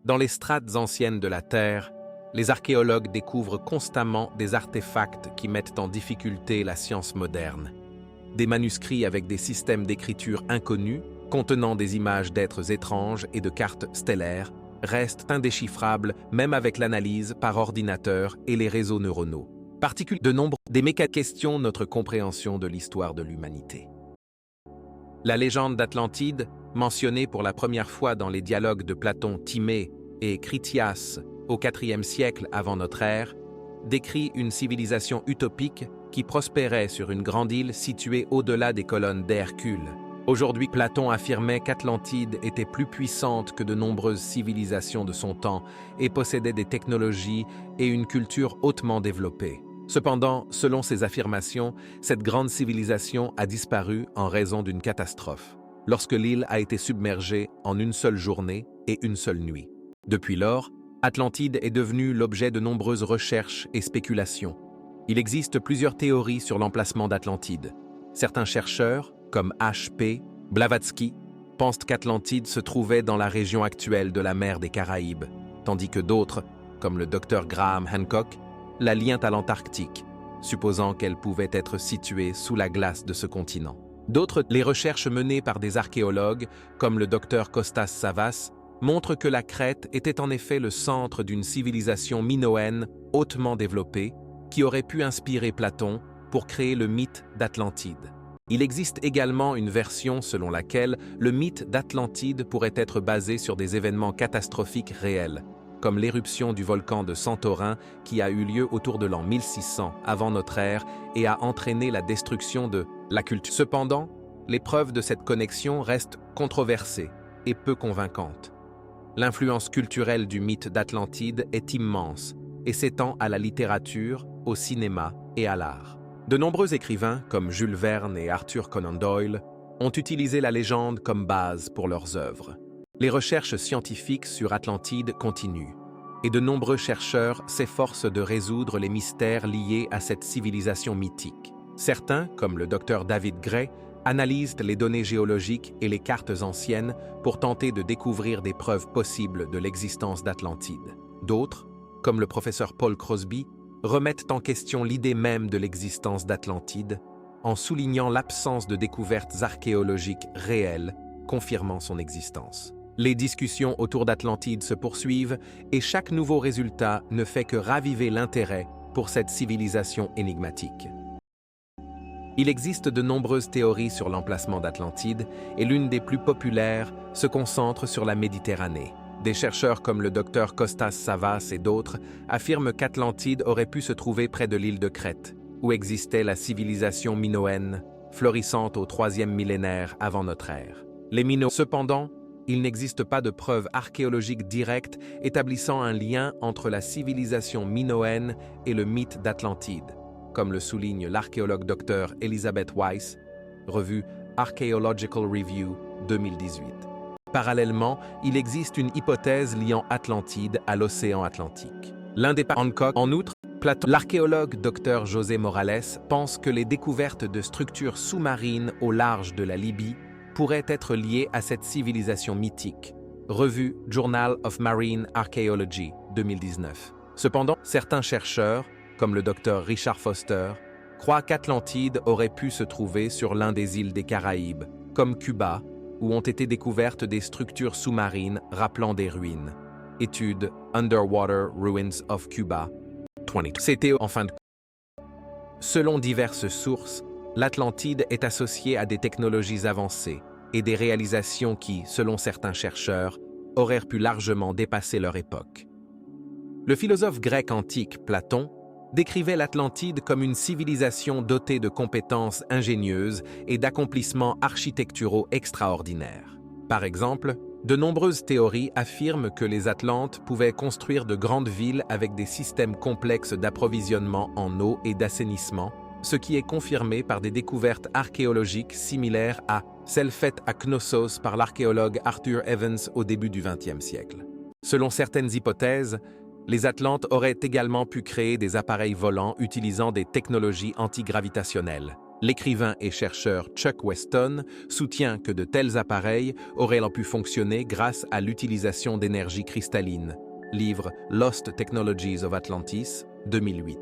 Dans les strates anciennes de la Terre, les archéologues découvrent constamment des artefacts qui mettent en difficulté la science moderne. Des manuscrits avec des systèmes d'écriture inconnus, contenant des images d'êtres étranges et de cartes stellaires, restent indéchiffrables même avec l'analyse par ordinateur et les réseaux neuronaux. De nombre des mécanismes questionnent notre compréhension de l'histoire de l'humanité. La légende d'Atlantide, mentionnée pour la première fois dans les dialogues de Platon, Timée et Critias au IVe siècle avant notre ère, décrit une civilisation utopique qui prospérait sur une grande île située au-delà des colonnes d'Hercule. Aujourd'hui, Platon affirmait qu'Atlantide était plus puissante que de nombreuses civilisations de son temps et possédait des technologies et une culture hautement développée. Cependant, selon ses affirmations, cette grande civilisation a disparu en raison d'une catastrophe, lorsque l'île a été submergée en une seule journée et une seule nuit. Depuis lors, Atlantide est devenue l'objet de nombreuses recherches et spéculations. Il existe plusieurs théories sur l'emplacement d'Atlantide. Certains chercheurs, comme H.P. Blavatsky, pensent qu'Atlantide se trouvait dans la région actuelle de la mer des Caraïbes, tandis que d'autres, comme le Dr Graham Hancock, la lient à l'Antarctique, supposant qu'elle pouvait être située sous la glace de ce continent. D'autres, les recherches menées par des archéologues, comme le Dr Kostas Savas, montrent que la Crète était en effet le centre d'une civilisation minoenne hautement développée, qui aurait pu inspirer Platon pour créer le mythe d'Atlantide. Il existe également une version selon laquelle le mythe d'Atlantide pourrait être basé sur des événements catastrophiques réels, comme l'éruption du volcan de Santorin qui a eu lieu autour de l'an 1600 avant notre ère et a entraîné la destruction de la culture. Cependant, les preuves de cette connexion restent controversées et peu convaincantes. L'influence culturelle du mythe d'Atlantide est immense et s'étend à la littérature, au cinéma et à l'art. De nombreux écrivains, comme Jules Verne et Arthur Conan Doyle, ont utilisé la légende comme base pour leurs œuvres. Les recherches scientifiques sur Atlantide continuent, et de nombreux chercheurs s'efforcent de résoudre les mystères liés à cette civilisation mythique. Certains, comme le Dr David Gray, analysent les données géologiques et les cartes anciennes pour tenter de découvrir des preuves possibles de l'existence d'Atlantide. D'autres, comme le professeur Paul Crosby, remettent en question l'idée même de l'existence d'Atlantide en soulignant l'absence de découvertes archéologiques réelles confirmant son existence. Les discussions autour d'Atlantide se poursuivent et chaque nouveau résultat ne fait que raviver l'intérêt pour cette civilisation énigmatique. Il existe de nombreuses théories sur l'emplacement d'Atlantide et l'une des plus populaires se concentre sur la Méditerranée. Des chercheurs comme le Dr Kostas Savas et d'autres affirment qu'Atlantide aurait pu se trouver près de l'île de Crète, où existait la civilisation minoenne, florissante au IIIe millénaire avant notre ère. Cependant, il n'existe pas de preuves archéologiques directes établissant un lien entre la civilisation minoenne et le mythe d'Atlantide, comme le souligne l'archéologue Dr Elizabeth Weiss, revue Archaeological Review 2018. Parallèlement, il existe une hypothèse liant Atlantide à l'océan Atlantique. En outre, l'archéologue Dr José Morales pense que les découvertes de structures sous-marines au large de la Libye pourraient être liées à cette civilisation mythique. Revue Journal of Marine Archaeology 2019. Cependant, certains chercheurs, comme le Dr Richard Foster, croient qu'Atlantide aurait pu se trouver sur l'un des îles des Caraïbes, comme Cuba, où ont été découvertes des structures sous-marines rappelant des ruines. Étude Underwater Ruins of Cuba 2020. C'était en fin de compte. Selon diverses sources, l'Atlantide est associée à des technologies avancées et des réalisations qui, selon certains chercheurs, auraient pu largement dépasser leur époque. Le philosophe grec antique Platon décrivait l'Atlantide comme une civilisation dotée de compétences ingénieuses et d'accomplissements architecturaux extraordinaires. Par exemple, de nombreuses théories affirment que les Atlantes pouvaient construire de grandes villes avec des systèmes complexes d'approvisionnement en eau et d'assainissement, ce qui est confirmé par des découvertes archéologiques similaires à celles faites à Knossos par l'archéologue Arthur Evans au début du XXe siècle. Selon certaines hypothèses, les Atlantes auraient également pu créer des appareils volants utilisant des technologies antigravitationnelles. L'écrivain et chercheur Chuck Weston soutient que de tels appareils auraient pu fonctionner grâce à l'utilisation d'énergie cristalline. Livre Lost Technologies of Atlantis, 2008.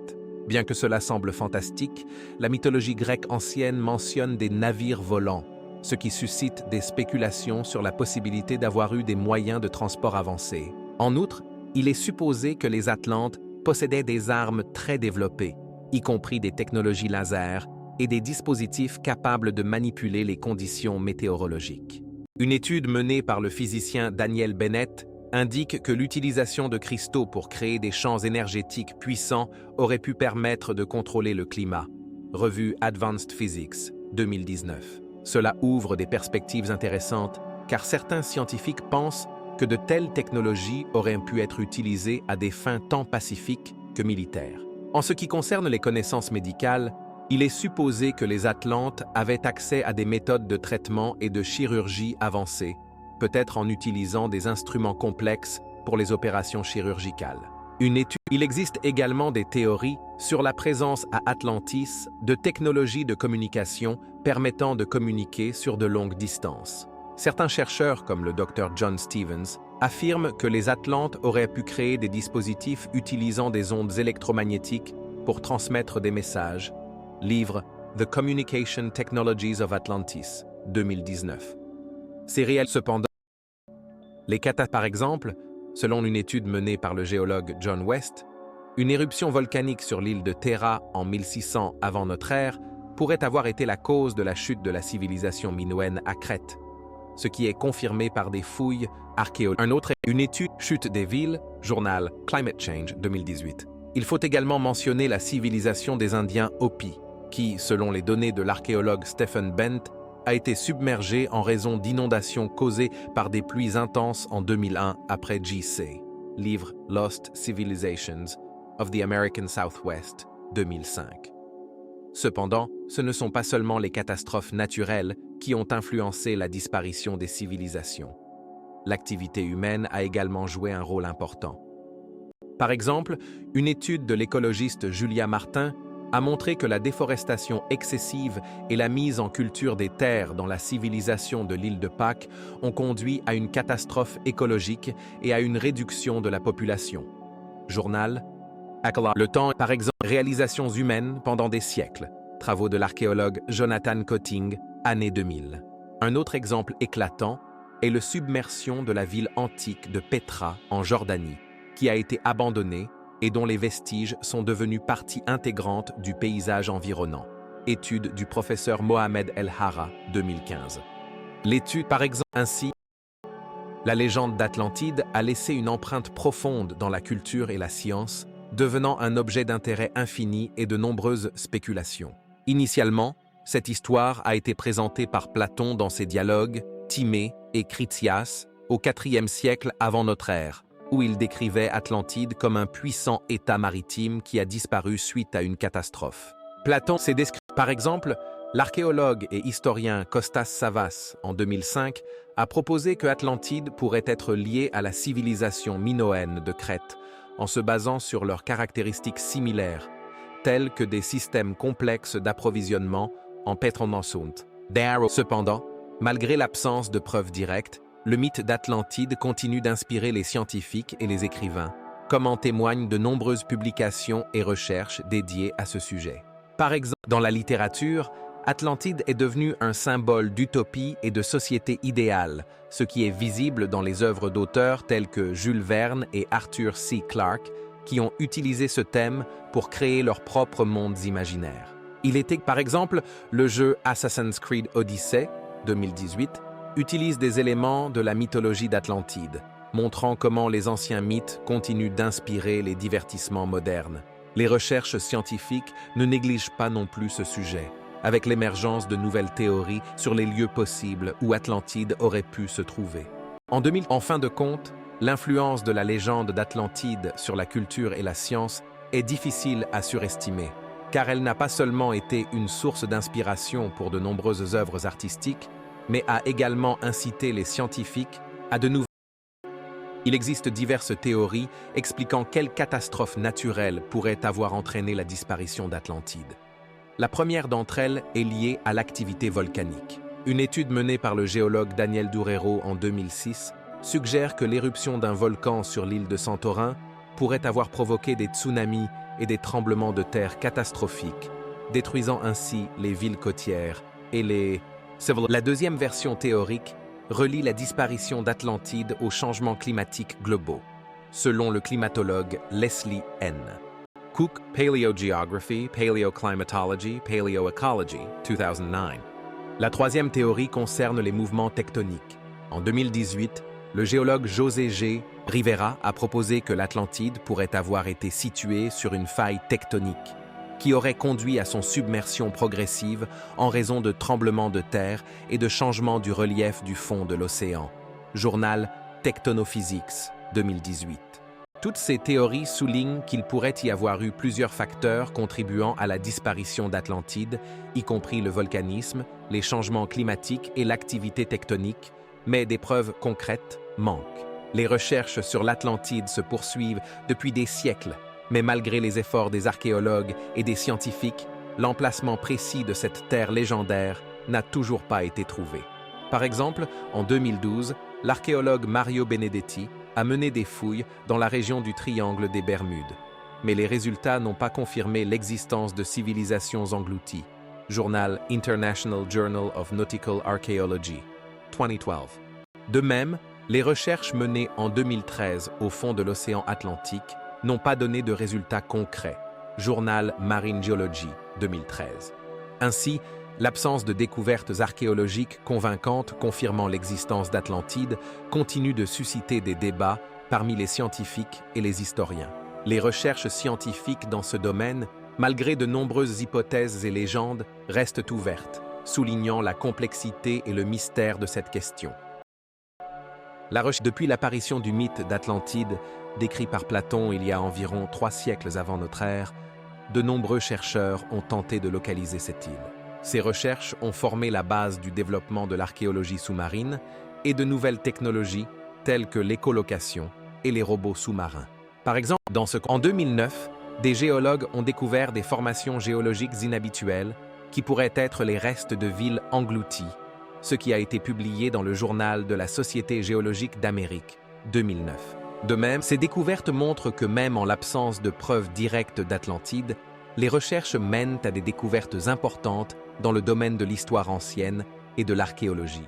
Bien que cela semble fantastique, la mythologie grecque ancienne mentionne des navires volants, ce qui suscite des spéculations sur la possibilité d'avoir eu des moyens de transport avancés. En outre, il est supposé que les Atlantes possédaient des armes très développées, y compris des technologies laser et des dispositifs capables de manipuler les conditions météorologiques. Une étude menée par le physicien Daniel Bennett indique que l'utilisation de cristaux pour créer des champs énergétiques puissants aurait pu permettre de contrôler le climat. Revue Advanced Physics, 2019. Cela ouvre des perspectives intéressantes, car certains scientifiques pensent que de telles technologies auraient pu être utilisées à des fins tant pacifiques que militaires. En ce qui concerne les connaissances médicales, il est supposé que les Atlantes avaient accès à des méthodes de traitement et de chirurgie avancées, peut-être en utilisant des instruments complexes pour les opérations chirurgicales. Il existe également des théories sur la présence à Atlantis de technologies de communication permettant de communiquer sur de longues distances. Certains chercheurs, comme le Dr John Stevens, affirment que les Atlantes auraient pu créer des dispositifs utilisant des ondes électromagnétiques pour transmettre des messages. Livre The Communication Technologies of Atlantis, 2019. C'est réel cependant. Par exemple, selon une étude menée par le géologue John West, une éruption volcanique sur l'île de Terra en 1600 avant notre ère pourrait avoir été la cause de la chute de la civilisation minoenne à Crète, ce qui est confirmé par des fouilles archéologiques. Une étude Chute des villes, journal Climate Change 2018. Il faut également mentionner la civilisation des Indiens Hopi, qui, selon les données de l'archéologue Stephen Bent, a été submergée en raison d'inondations causées par des pluies intenses en 2001 après J.C. Livre Lost Civilizations of the American Southwest, 2005. Cependant, ce ne sont pas seulement les catastrophes naturelles qui ont influencé la disparition des civilisations. L'activité humaine a également joué un rôle important. Par exemple, une étude de l'écologiste Julia Martin a montré que la déforestation excessive et la mise en culture des terres dans la civilisation de l'île de Pâques ont conduit à une catastrophe écologique et à une réduction de la population. Journal Le Temps, par exemple, réalisations humaines pendant des siècles. Travaux de l'archéologue Jonathan Cotting, année 2000. Un autre exemple éclatant est la submersion de la ville antique de Petra en Jordanie, qui a été abandonnée et dont les vestiges sont devenus partie intégrante du paysage environnant. Étude du professeur Mohamed El Hara, 2015. L'étude, par exemple, ainsi, la légende d'Atlantide a laissé une empreinte profonde dans la culture et la science, devenant un objet d'intérêt infini et de nombreuses spéculations. Initialement, cette histoire a été présentée par Platon dans ses dialogues, Timée et Critias, au IVe siècle avant notre ère, où il décrivait Atlantide comme un puissant État maritime qui a disparu suite à une catastrophe. Platon s'est décrit. Par exemple, l'archéologue et historien Kostas Savas, en 2005, a proposé que Atlantide pourrait être liée à la civilisation minoenne de Crète, en se basant sur leurs caractéristiques similaires, telles que des systèmes complexes d'approvisionnement en pétromansunt. Cependant, malgré l'absence de preuves directes, le mythe d'Atlantide continue d'inspirer les scientifiques et les écrivains, comme en témoignent de nombreuses publications et recherches dédiées à ce sujet. Par exemple, dans la littérature, Atlantide est devenu un symbole d'utopie et de société idéale, ce qui est visible dans les œuvres d'auteurs tels que Jules Verne et Arthur C. Clarke, qui ont utilisé ce thème pour créer leurs propres mondes imaginaires. Il était, par exemple, le jeu Assassin's Creed Odyssey, 2018, utilise des éléments de la mythologie d'Atlantide, montrant comment les anciens mythes continuent d'inspirer les divertissements modernes. Les recherches scientifiques ne négligent pas non plus ce sujet, avec l'émergence de nouvelles théories sur les lieux possibles où Atlantide aurait pu se trouver. En fin de compte, l'influence de la légende d'Atlantide sur la culture et la science est difficile à surestimer, car elle n'a pas seulement été une source d'inspiration pour de nombreuses œuvres artistiques, mais a également incité les scientifiques à de nouvelles. Il existe diverses théories expliquant quelle catastrophe naturelle pourrait avoir entraîné la disparition d'Atlantide. La première d'entre elles est liée à l'activité volcanique. Une étude menée par le géologue Daniel Durero en 2006 suggère que l'éruption d'un volcan sur l'île de Santorin pourrait avoir provoqué des tsunamis et des tremblements de terre catastrophiques, détruisant ainsi les villes côtières et les... La deuxième version théorique relie la disparition d'Atlantide aux changements climatiques globaux, selon le climatologue Leslie N. Cook, Paleogeography, Paleoclimatology, Paleoecology, 2009. La troisième théorie concerne les mouvements tectoniques. En 2018, le géologue José G. Rivera a proposé que l'Atlantide pourrait avoir été située sur une faille tectonique, qui aurait conduit à son submersion progressive en raison de tremblements de terre et de changements du relief du fond de l'océan. Journal Tectonophysics, 2018. Toutes ces théories soulignent qu'il pourrait y avoir eu plusieurs facteurs contribuant à la disparition d'Atlantide, y compris le volcanisme, les changements climatiques et l'activité tectonique, mais des preuves concrètes manquent. Les recherches sur l'Atlantide se poursuivent depuis des siècles, mais malgré les efforts des archéologues et des scientifiques, l'emplacement précis de cette terre légendaire n'a toujours pas été trouvé. Par exemple, en 2012, l'archéologue Mario Benedetti a mené des fouilles dans la région du Triangle des Bermudes. Mais les résultats n'ont pas confirmé l'existence de civilisations englouties. Journal International Journal of Nautical Archaeology, 2012. De même, les recherches menées en 2013 au fond de l'océan Atlantique n'ont pas donné de résultats concrets. Journal Marine Geology, 2013. Ainsi, l'absence de découvertes archéologiques convaincantes confirmant l'existence d'Atlantide continue de susciter des débats parmi les scientifiques et les historiens. Les recherches scientifiques dans ce domaine, malgré de nombreuses hypothèses et légendes, restent ouvertes, soulignant la complexité et le mystère de cette question. Depuis l'apparition du mythe d'Atlantide, décrit par Platon il y a environ 3 siècles avant notre ère, de nombreux chercheurs ont tenté de localiser cette île. Ces recherches ont formé la base du développement de l'archéologie sous-marine et de nouvelles technologies telles que l'écholocation et les robots sous-marins. Par exemple, en 2009, des géologues ont découvert des formations géologiques inhabituelles qui pourraient être les restes de villes englouties, ce qui a été publié dans le journal de la Société géologique d'Amérique, 2009. De même, ces découvertes montrent que même en l'absence de preuves directes d'Atlantide, les recherches mènent à des découvertes importantes dans le domaine de l'histoire ancienne et de l'archéologie.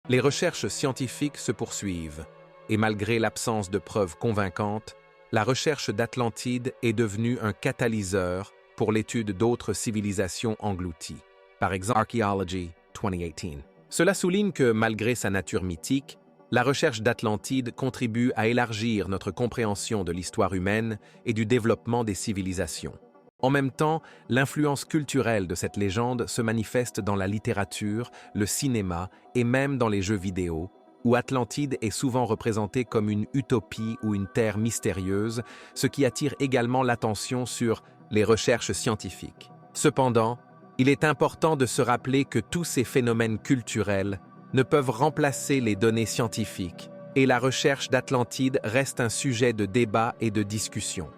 Les recherches scientifiques se poursuivent, et malgré l'absence de preuves convaincantes, la recherche d'Atlantide est devenue un catalyseur pour l'étude d'autres civilisations englouties. Par exemple, Archaeology 2018. Cela souligne que, malgré sa nature mythique, la recherche d'Atlantide contribue à élargir notre compréhension de l'histoire humaine et du développement des civilisations. En même temps, l'influence culturelle de cette légende se manifeste dans la littérature, le cinéma et même dans les jeux vidéo, où Atlantide est souvent représentée comme une utopie ou une terre mystérieuse, ce qui attire également l'attention sur les recherches scientifiques. Cependant, il est important de se rappeler que tous ces phénomènes culturels ne peuvent remplacer les données scientifiques, et la recherche d'Atlantide reste un sujet de débat et de discussion.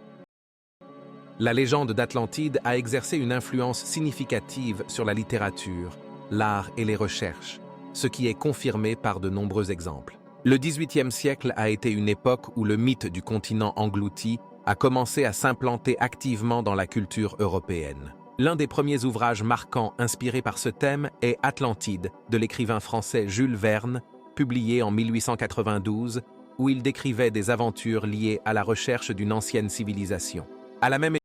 La légende d'Atlantide a exercé une influence significative sur la littérature, l'art et les recherches, ce qui est confirmé par de nombreux exemples. Le XVIIIe siècle a été une époque où le mythe du continent englouti a commencé à s'implanter activement dans la culture européenne. L'un des premiers ouvrages marquants inspirés par ce thème est Atlantide, de l'écrivain français Jules Verne, publié en 1892, où il décrivait des aventures liées à la recherche d'une ancienne civilisation.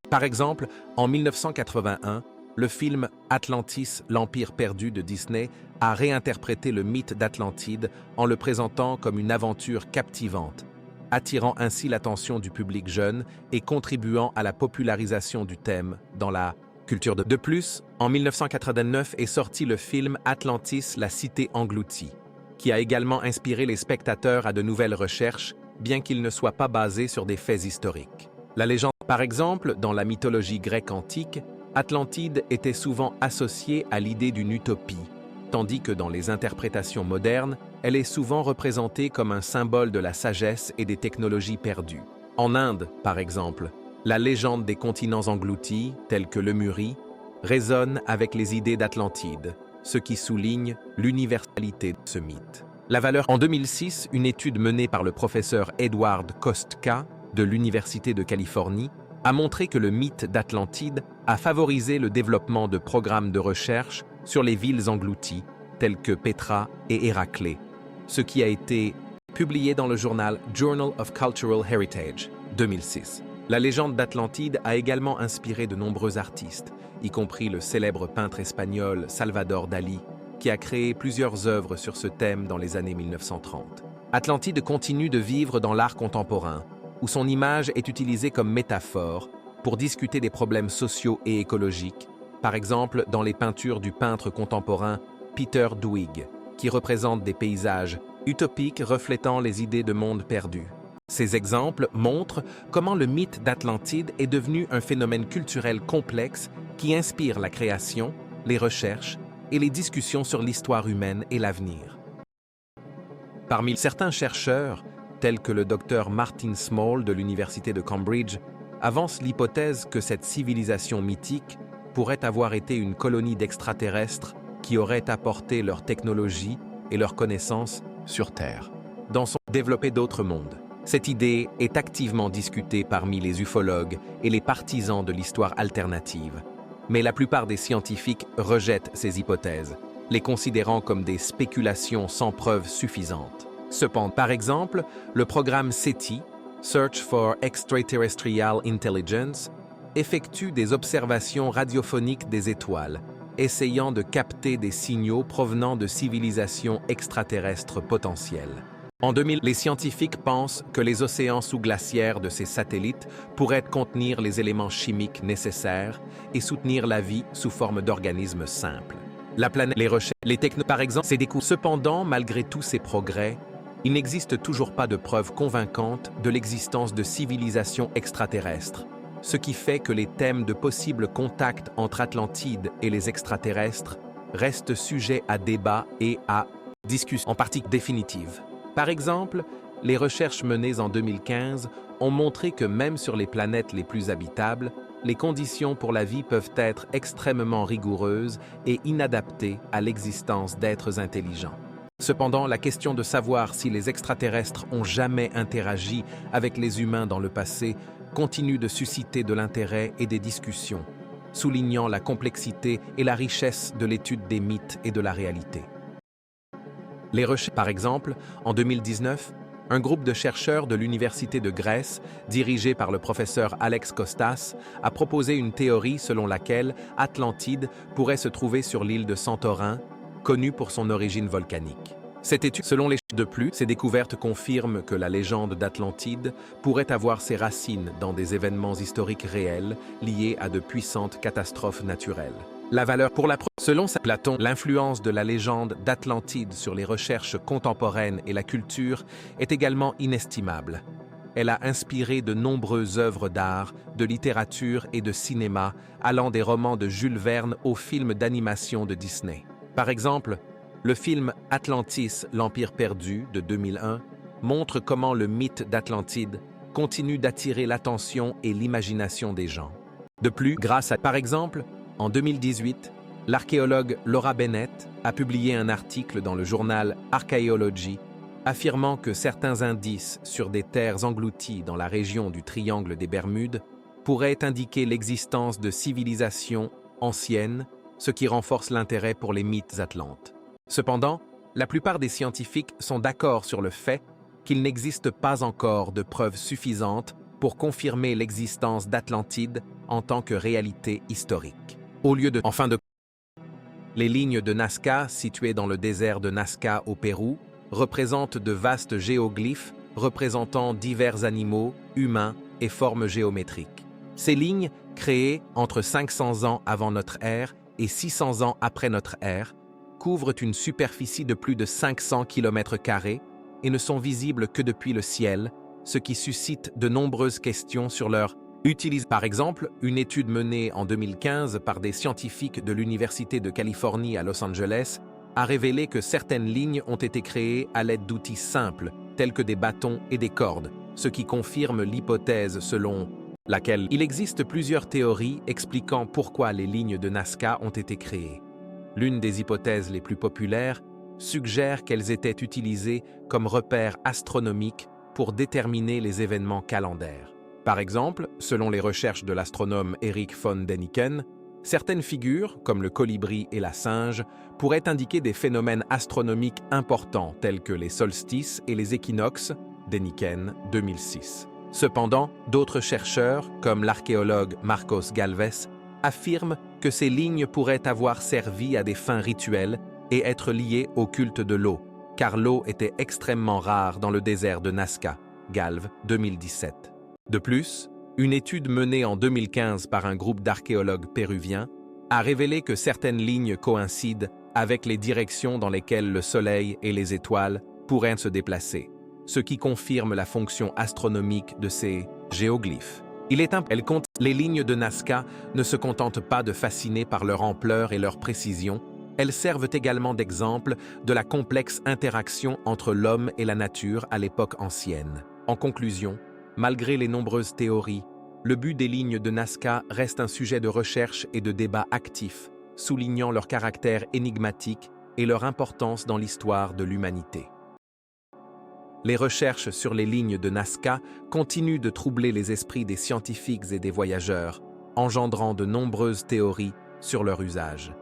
Par exemple, en 1981, le film Atlantis, l'Empire perdu de Disney a réinterprété le mythe d'Atlantide en le présentant comme une aventure captivante, attirant ainsi l'attention du public jeune et contribuant à la popularisation du thème dans la culture de plus, en 1989 est sorti le film Atlantis, la cité engloutie, qui a également inspiré les spectateurs à de nouvelles recherches, bien qu'il ne soit pas basé sur des faits historiques. La légende, par exemple, dans la mythologie grecque antique, Atlantide était souvent associée à l'idée d'une utopie, tandis que dans les interprétations modernes, elle est souvent représentée comme un symbole de la sagesse et des technologies perdues. En Inde, par exemple, la légende des continents engloutis, tels que Lemurie, résonne avec les idées d'Atlantide, ce qui souligne l'universalité de ce mythe. La valeur. En 2006, une étude menée par le professeur Edward Kostka de l'Université de Californie a montré que le mythe d'Atlantide a favorisé le développement de programmes de recherche sur les villes englouties, telles que Pétra et Héraclée, ce qui a été publié dans le journal Journal of Cultural Heritage, 2006. La légende d'Atlantide a également inspiré de nombreux artistes, y compris le célèbre peintre espagnol Salvador Dalí, qui a créé plusieurs œuvres sur ce thème dans les années 1930. Atlantide continue de vivre dans l'art contemporain, où son image est utilisée comme métaphore pour discuter des problèmes sociaux et écologiques, par exemple dans les peintures du peintre contemporain Peter Dwig, qui représentent des paysages utopiques reflétant les idées de monde perdu. Ces exemples montrent comment le mythe d'Atlantide est devenu un phénomène culturel complexe qui inspire la création, les recherches et les discussions sur l'histoire humaine et l'avenir. Parmi certains chercheurs, tels que le docteur Martin Small de l'Université de Cambridge, avancent l'hypothèse que cette civilisation mythique pourrait avoir été une colonie d'extraterrestres qui auraient apporté leur technologie et leurs connaissances sur Terre, dans son développé d'autres mondes. Cette idée est activement discutée parmi les ufologues et les partisans de l'histoire alternative. Mais la plupart des scientifiques rejettent ces hypothèses, les considérant comme des spéculations sans preuves suffisantes. Cependant, par exemple, le programme SETI, Search for Extraterrestrial Intelligence, effectue des observations radiophoniques des étoiles, essayant de capter des signaux provenant de civilisations extraterrestres potentielles. En 2000, les scientifiques pensent que les océans sous-glaciaires de ces satellites pourraient contenir les éléments chimiques nécessaires et soutenir la vie sous forme d'organismes simples. La planète, les recherches, les technologies, par exemple, ces découvertes. Cependant, malgré tous ces progrès, il n'existe toujours pas de preuves convaincantes de l'existence de civilisations extraterrestres, ce qui fait que les thèmes de possibles contacts entre Atlantide et les extraterrestres restent sujets à débat et à discussion, en partie définitive. Par exemple, les recherches menées en 2015 ont montré que même sur les planètes les plus habitables, les conditions pour la vie peuvent être extrêmement rigoureuses et inadaptées à l'existence d'êtres intelligents. Cependant, la question de savoir si les extraterrestres ont jamais interagi avec les humains dans le passé continue de susciter de l'intérêt et des discussions, soulignant la complexité et la richesse de l'étude des mythes et de la réalité. Les recherches, par exemple, en 2019, un groupe de chercheurs de l'Université de Grèce, dirigé par le professeur Alex Kostas, a proposé une théorie selon laquelle Atlantide pourrait se trouver sur l'île de Santorin, connue pour son origine volcanique. Cette étude, selon les de plus, ces découvertes confirment que la légende d'Atlantide pourrait avoir ses racines dans des événements historiques réels liés à de puissantes catastrophes naturelles. La valeur pour la preuve. Selon Platon, l'influence de la légende d'Atlantide sur les recherches contemporaines et la culture est également inestimable. Elle a inspiré de nombreuses œuvres d'art, de littérature et de cinéma, allant des romans de Jules Verne aux films d'animation de Disney. Par exemple, le film Atlantis, l'Empire perdu de 2001 montre comment le mythe d'Atlantide continue d'attirer l'attention et l'imagination des gens. De plus, grâce à, par exemple, en 2018, l'archéologue Laura Bennett a publié un article dans le journal Archaeology affirmant que certains indices sur des terres englouties dans la région du Triangle des Bermudes pourraient indiquer l'existence de civilisations anciennes, ce qui renforce l'intérêt pour les mythes atlantes. Cependant, la plupart des scientifiques sont d'accord sur le fait qu'il n'existe pas encore de preuves suffisantes pour confirmer l'existence d'Atlantide en tant que réalité historique. Au lieu de, les lignes de Nazca situées dans le désert de Nazca au Pérou représentent de vastes géoglyphes représentant divers animaux, humains et formes géométriques. Ces lignes, créées entre 500 ans avant notre ère et 600 ans après notre ère, couvrent une superficie de plus de 500 km² et ne sont visibles que depuis le ciel, ce qui suscite de nombreuses questions sur leur utilisation. Par exemple, une étude menée en 2015 par des scientifiques de l'Université de Californie à Los Angeles a révélé que certaines lignes ont été créées à l'aide d'outils simples, tels que des bâtons et des cordes, ce qui confirme l'hypothèse selon laquelle il existe plusieurs théories expliquant pourquoi les lignes de Nazca ont été créées. L'une des hypothèses les plus populaires suggère qu'elles étaient utilisées comme repères astronomiques pour déterminer les événements calendaires. Par exemple, selon les recherches de l'astronome Erich von Däniken, certaines figures, comme le colibri et la singe, pourraient indiquer des phénomènes astronomiques importants tels que les solstices et les équinoxes, Däniken 2006. Cependant, d'autres chercheurs, comme l'archéologue Marcos Galvez, affirment que ces lignes pourraient avoir servi à des fins rituelles et être liées au culte de l'eau, car l'eau était extrêmement rare dans le désert de Nazca, Galve 2017. De plus, une étude menée en 2015 par un groupe d'archéologues péruviens a révélé que certaines lignes coïncident avec les directions dans lesquelles le Soleil et les étoiles pourraient se déplacer, ce qui confirme la fonction astronomique de ces géoglyphes. Les lignes de Nazca ne se contentent pas de fasciner par leur ampleur et leur précision, elles servent également d'exemple de la complexe interaction entre l'homme et la nature à l'époque ancienne. En conclusion, malgré les nombreuses théories, le but des lignes de Nazca reste un sujet de recherche et de débat actif, soulignant leur caractère énigmatique et leur importance dans l'histoire de l'humanité. Les recherches sur les lignes de Nazca continuent de troubler les esprits des scientifiques et des voyageurs, engendrant de nombreuses théories sur leur usage.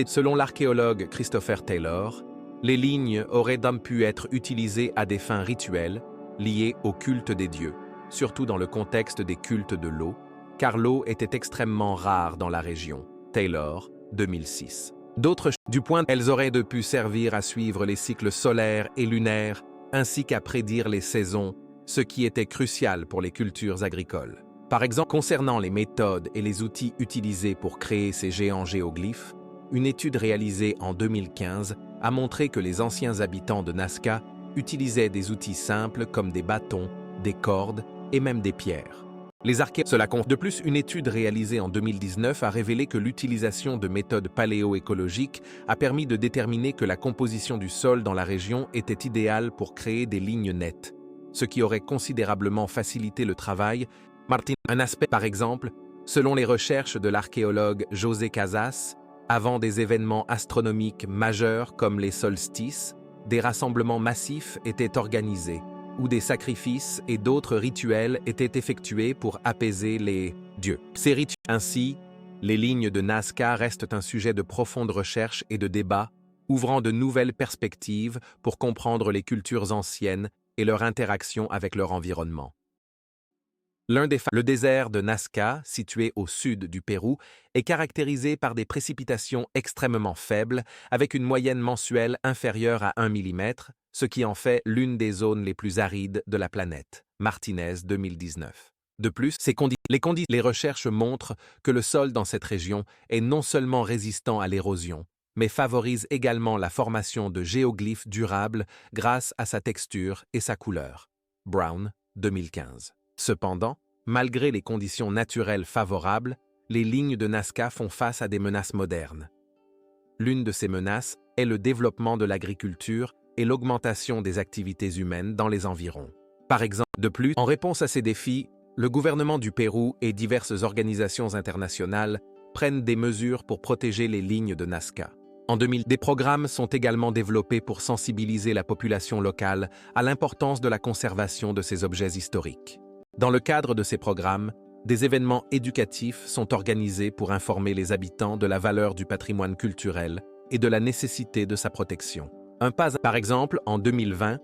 Selon l'archéologue Christopher Taylor, les lignes auraient pu être utilisées à des fins rituelles, liées au culte des dieux, surtout dans le contexte des cultes de l'eau, car l'eau était extrêmement rare dans la région. Taylor, 2006. Elles auraient pu servir à suivre les cycles solaires et lunaires, ainsi qu'à prédire les saisons, ce qui était crucial pour les cultures agricoles. Par exemple, concernant les méthodes et les outils utilisés pour créer ces géants géoglyphes, une étude réalisée en 2015 a montré que les anciens habitants de Nazca utilisaient des outils simples comme des bâtons, des cordes et même des pierres. De plus, une étude réalisée en 2019 a révélé que l'utilisation de méthodes paléoécologiques a permis de déterminer que la composition du sol dans la région était idéale pour créer des lignes nettes, ce qui aurait considérablement facilité le travail. Un aspect, par exemple, selon les recherches de l'archéologue José Casas, avant des événements astronomiques majeurs comme les solstices, des rassemblements massifs étaient organisés, où des sacrifices et d'autres rituels étaient effectués pour apaiser les dieux. Ainsi, les lignes de Nazca restent un sujet de profonde recherche et de débat, ouvrant de nouvelles perspectives pour comprendre les cultures anciennes et leur interaction avec leur environnement. Le désert de Nazca, situé au sud du Pérou, est caractérisé par des précipitations extrêmement faibles, avec une moyenne mensuelle inférieure à 1 mm, ce qui en fait l'une des zones les plus arides de la planète. Martinez, 2019. De plus, les recherches montrent que le sol dans cette région est non seulement résistant à l'érosion, mais favorise également la formation de géoglyphes durables grâce à sa texture et sa couleur. Brown, 2015. Cependant, malgré les conditions naturelles favorables, les lignes de Nazca font face à des menaces modernes. L'une de ces menaces est le développement de l'agriculture et l'augmentation des activités humaines dans les environs. Par exemple, de plus, en réponse à ces défis, le gouvernement du Pérou et diverses organisations internationales prennent des mesures pour protéger les lignes de Nazca. En 2000, des programmes sont également développés pour sensibiliser la population locale à l'importance de la conservation de ces objets historiques. Dans le cadre de ces programmes, des événements éducatifs sont organisés pour informer les habitants de la valeur du patrimoine culturel et de la nécessité de sa protection. Par exemple, en 2020,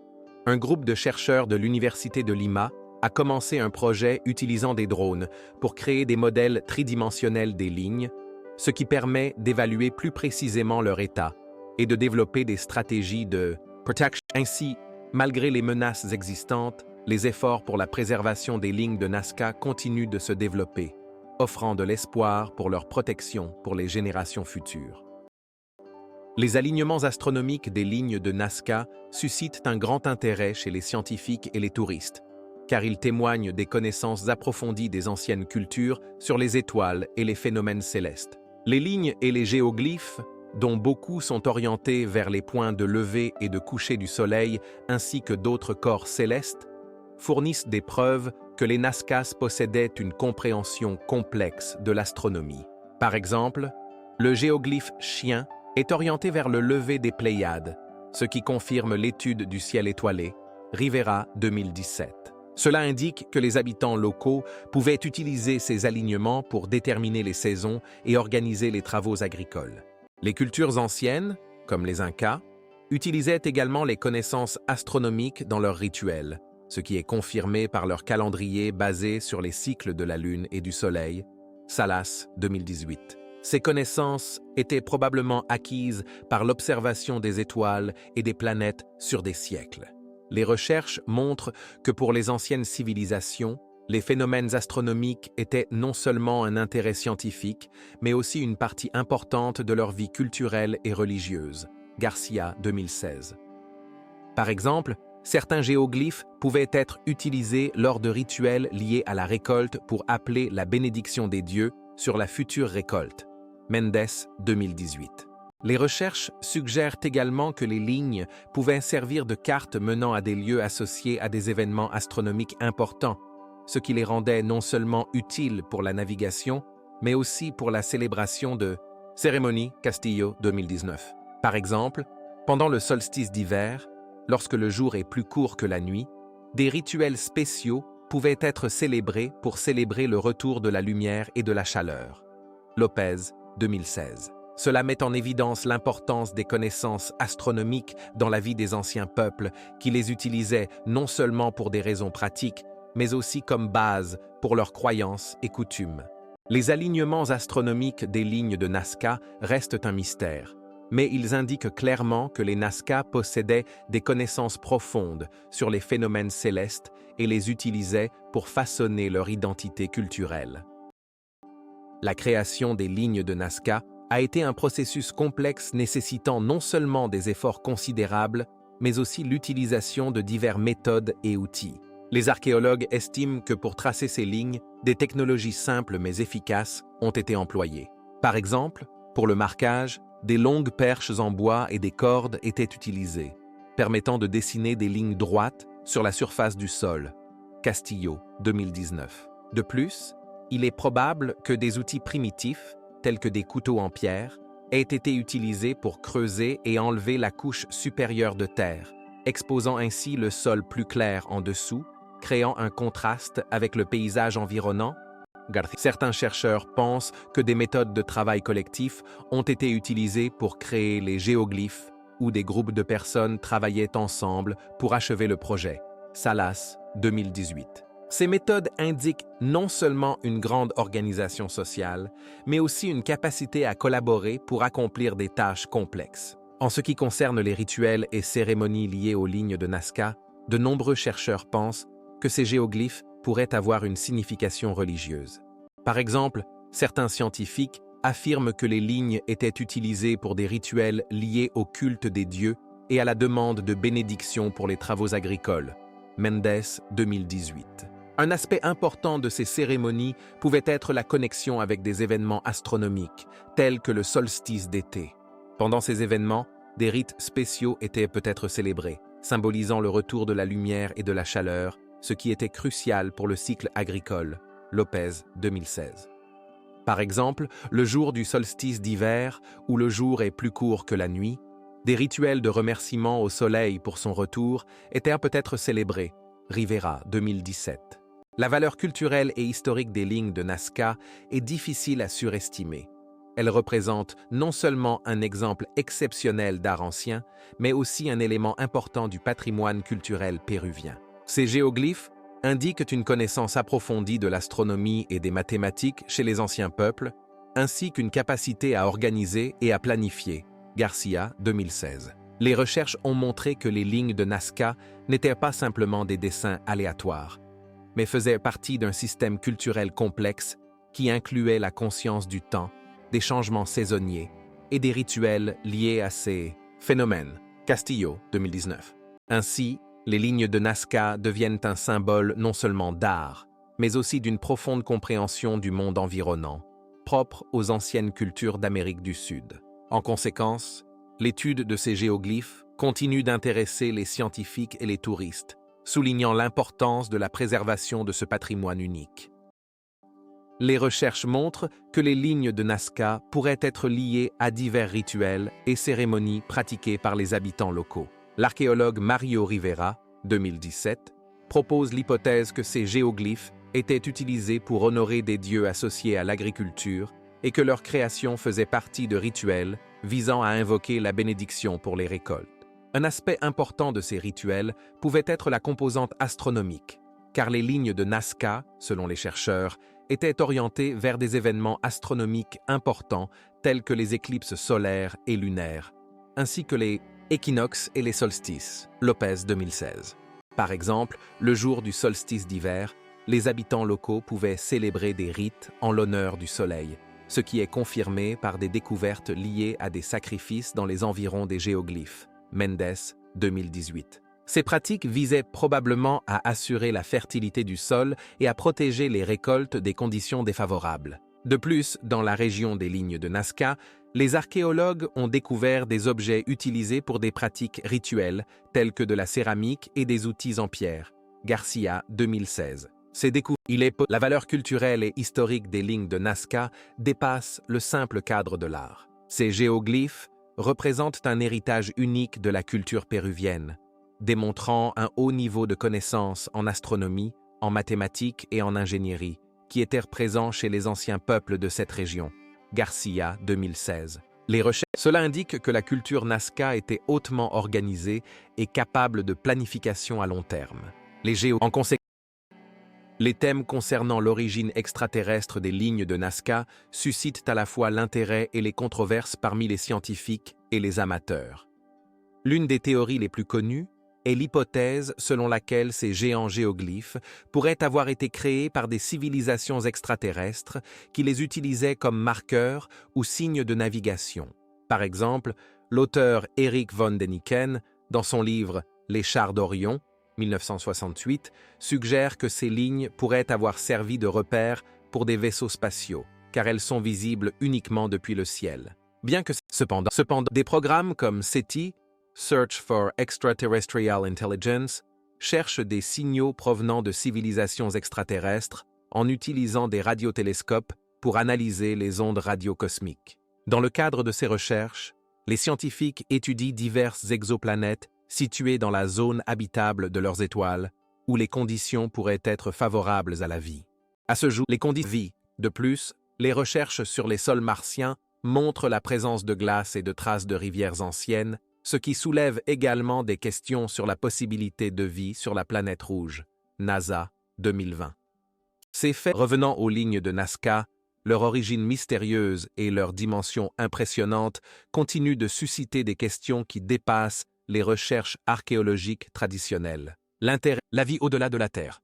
un groupe de chercheurs de l'Université de Lima a commencé un projet utilisant des drones pour créer des modèles tridimensionnels des lignes, ce qui permet d'évaluer plus précisément leur état et de développer des stratégies de protection. Ainsi, malgré les menaces existantes, les efforts pour la préservation des lignes de Nazca continuent de se développer, offrant de l'espoir pour leur protection pour les générations futures. Les alignements astronomiques des lignes de Nazca suscitent un grand intérêt chez les scientifiques et les touristes, car ils témoignent des connaissances approfondies des anciennes cultures sur les étoiles et les phénomènes célestes. Les lignes et les géoglyphes, dont beaucoup sont orientés vers les points de lever et de coucher du Soleil ainsi que d'autres corps célestes, fournissent des preuves que les Nazcas possédaient une compréhension complexe de l'astronomie. Par exemple, le géoglyphe chien est orienté vers le lever des Pléiades, ce qui confirme l'étude du ciel étoilé, Rivera 2017. Cela indique que les habitants locaux pouvaient utiliser ces alignements pour déterminer les saisons et organiser les travaux agricoles. Les cultures anciennes, comme les Incas, utilisaient également les connaissances astronomiques dans leurs rituels, ce qui est confirmé par leur calendrier basé sur les cycles de la Lune et du Soleil, Salas 2018. Ces connaissances étaient probablement acquises par l'observation des étoiles et des planètes sur des siècles. Les recherches montrent que pour les anciennes civilisations, les phénomènes astronomiques étaient non seulement un intérêt scientifique, mais aussi une partie importante de leur vie culturelle et religieuse. Garcia 2016. Par exemple, certains géoglyphes pouvaient être utilisés lors de rituels liés à la récolte pour appeler la bénédiction des dieux sur la future récolte. Mendes 2018. Les recherches suggèrent également que les lignes pouvaient servir de cartes menant à des lieux associés à des événements astronomiques importants, ce qui les rendait non seulement utiles pour la navigation, mais aussi pour la célébration de cérémonies Castillo 2019. Par exemple, pendant le solstice d'hiver, lorsque le jour est plus court que la nuit, des rituels spéciaux pouvaient être célébrés pour célébrer le retour de la lumière et de la chaleur. Lopez 2016. Cela met en évidence l'importance des connaissances astronomiques dans la vie des anciens peuples qui les utilisaient non seulement pour des raisons pratiques, mais aussi comme base pour leurs croyances et coutumes. Les alignements astronomiques des lignes de Nazca restent un mystère, mais ils indiquent clairement que les Nazca possédaient des connaissances profondes sur les phénomènes célestes et les utilisaient pour façonner leur identité culturelle. La création des lignes de Nazca a été un processus complexe nécessitant non seulement des efforts considérables, mais aussi l'utilisation de diverses méthodes et outils. Les archéologues estiment que pour tracer ces lignes, des technologies simples mais efficaces ont été employées. Par exemple, pour le marquage, des longues perches en bois et des cordes étaient utilisées, permettant de dessiner des lignes droites sur la surface du sol. Castillo, 2019. De plus, il est probable que des outils primitifs, tels que des couteaux en pierre, aient été utilisés pour creuser et enlever la couche supérieure de terre, exposant ainsi le sol plus clair en dessous, créant un contraste avec le paysage environnant. Certains chercheurs pensent que des méthodes de travail collectif ont été utilisées pour créer les géoglyphes, où des groupes de personnes travaillaient ensemble pour achever le projet. Salas, 2018. Ces méthodes indiquent non seulement une grande organisation sociale, mais aussi une capacité à collaborer pour accomplir des tâches complexes. En ce qui concerne les rituels et cérémonies liées aux lignes de Nazca, de nombreux chercheurs pensent que ces géoglyphes pourraient avoir une signification religieuse. Par exemple, certains scientifiques affirment que les lignes étaient utilisées pour des rituels liés au culte des dieux et à la demande de bénédiction pour les travaux agricoles. Mendes, 2018. Un aspect important de ces cérémonies pouvait être la connexion avec des événements astronomiques, tels que le solstice d'été. Pendant ces événements, des rites spéciaux étaient peut-être célébrés, symbolisant le retour de la lumière et de la chaleur, ce qui était crucial pour le cycle agricole. Lopez, 2016. Par exemple, le jour du solstice d'hiver, où le jour est plus court que la nuit, des rituels de remerciement au soleil pour son retour étaient peut-être célébrés. Rivera, 2017. La valeur culturelle et historique des lignes de Nazca est difficile à surestimer. Elle représente non seulement un exemple exceptionnel d'art ancien, mais aussi un élément important du patrimoine culturel péruvien. Ces géoglyphes indiquent une connaissance approfondie de l'astronomie et des mathématiques chez les anciens peuples, ainsi qu'une capacité à organiser et à planifier. Garcia, 2016. Les recherches ont montré que les lignes de Nazca n'étaient pas simplement des dessins aléatoires, mais faisaient partie d'un système culturel complexe qui incluait la conscience du temps, des changements saisonniers et des rituels liés à ces phénomènes. Castillo, 2019. Ainsi, les lignes de Nazca deviennent un symbole non seulement d'art, mais aussi d'une profonde compréhension du monde environnant, propre aux anciennes cultures d'Amérique du Sud. En conséquence, l'étude de ces géoglyphes continue d'intéresser les scientifiques et les touristes, soulignant l'importance de la préservation de ce patrimoine unique. Les recherches montrent que les lignes de Nazca pourraient être liées à divers rituels et cérémonies pratiquées par les habitants locaux. L'archéologue Mario Rivera, 2017, propose l'hypothèse que ces géoglyphes étaient utilisés pour honorer des dieux associés à l'agriculture et que leur création faisait partie de rituels visant à invoquer la bénédiction pour les récoltes. Un aspect important de ces rituels pouvait être la composante astronomique, car les lignes de Nazca, selon les chercheurs, étaient orientées vers des événements astronomiques importants tels que les éclipses solaires et lunaires, ainsi que les équinoxes et les solstices, Lopez 2016. Par exemple, le jour du solstice d'hiver, les habitants locaux pouvaient célébrer des rites en l'honneur du soleil, ce qui est confirmé par des découvertes liées à des sacrifices dans les environs des géoglyphes, Mendes 2018. Ces pratiques visaient probablement à assurer la fertilité du sol et à protéger les récoltes des conditions défavorables. De plus, dans la région des lignes de Nazca, les archéologues ont découvert des objets utilisés pour des pratiques rituelles, telles que de la céramique et des outils en pierre. Garcia, 2016. La valeur culturelle et historique des lignes de Nazca dépasse le simple cadre de l'art. Ces géoglyphes représentent un héritage unique de la culture péruvienne, démontrant un haut niveau de connaissances en astronomie, en mathématiques et en ingénierie, qui étaient présents chez les anciens peuples de cette région. Garcia, 2016. Cela indique que la culture Nazca était hautement organisée et capable de planification à long terme. En conséquence, les thèmes concernant l'origine extraterrestre des lignes de Nazca suscitent à la fois l'intérêt et les controverses parmi les scientifiques et les amateurs. L'une des théories les plus connues est l'hypothèse selon laquelle ces géants géoglyphes pourraient avoir été créés par des civilisations extraterrestres qui les utilisaient comme marqueurs ou signes de navigation. Par exemple, l'auteur Eric von Däniken, dans son livre « Les chars d'Orion », 1968, suggère que ces lignes pourraient avoir servi de repères pour des vaisseaux spatiaux, car elles sont visibles uniquement depuis le ciel. Bien que cependant, des programmes comme SETI, Search for Extraterrestrial Intelligence, cherchent des signaux provenant de civilisations extraterrestres en utilisant des radiotélescopes pour analyser les ondes radiocosmiques. Dans le cadre de ces recherches, les scientifiques étudient diverses exoplanètes situées dans la zone habitable de leurs étoiles, où les conditions pourraient être favorables à la vie. À ce jour, les conditions de vie. De plus, les recherches sur les sols martiens montrent la présence de glace et de traces de rivières anciennes, ce qui soulève également des questions sur la possibilité de vie sur la planète rouge. NASA, 2020. Ces faits, revenant aux lignes de Nazca, leur origine mystérieuse et leur dimension impressionnante continuent de susciter des questions qui dépassent les recherches archéologiques traditionnelles. La vie au-delà de la Terre.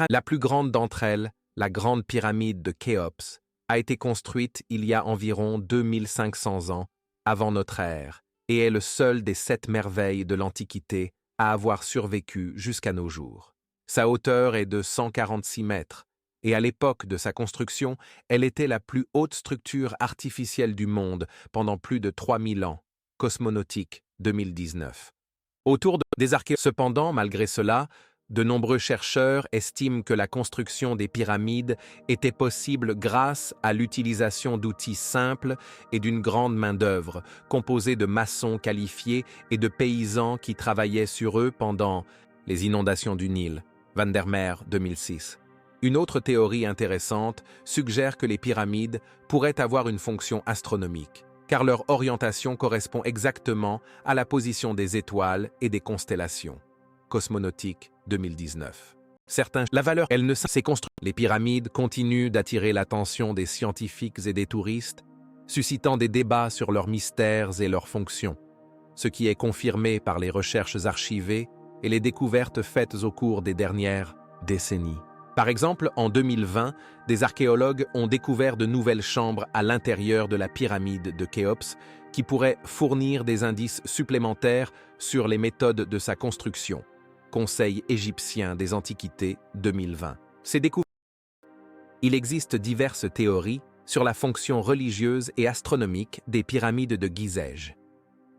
La plus grande d'entre elles, la Grande Pyramide de Khéops, a été construite il y a environ 2500 ans avant notre ère et est le seul des 7 merveilles de l'Antiquité à avoir survécu jusqu'à nos jours. Sa hauteur est de 146 mètres et à l'époque de sa construction, elle était la plus haute structure artificielle du monde pendant plus de 3000 ans. Cosmonautique 2019. Cependant, malgré cela, de nombreux chercheurs estiment que la construction des pyramides était possible grâce à l'utilisation d'outils simples et d'une grande main-d'œuvre, composée de maçons qualifiés et de paysans qui travaillaient sur eux pendant les inondations du Nil. Van der Meer 2006. Une autre théorie intéressante suggère que les pyramides pourraient avoir une fonction astronomique, car leur orientation correspond exactement à la position des étoiles et des constellations. Cosmonautique 2019. Les pyramides continuent d'attirer l'attention des scientifiques et des touristes, suscitant des débats sur leurs mystères et leurs fonctions, ce qui est confirmé par les recherches archivées et les découvertes faites au cours des dernières décennies. Par exemple, en 2020, des archéologues ont découvert de nouvelles chambres à l'intérieur de la pyramide de Khéops qui pourraient fournir des indices supplémentaires sur les méthodes de sa construction. Conseil égyptien des Antiquités 2020. Il existe diverses théories sur la fonction religieuse et astronomique des pyramides de Gizeh.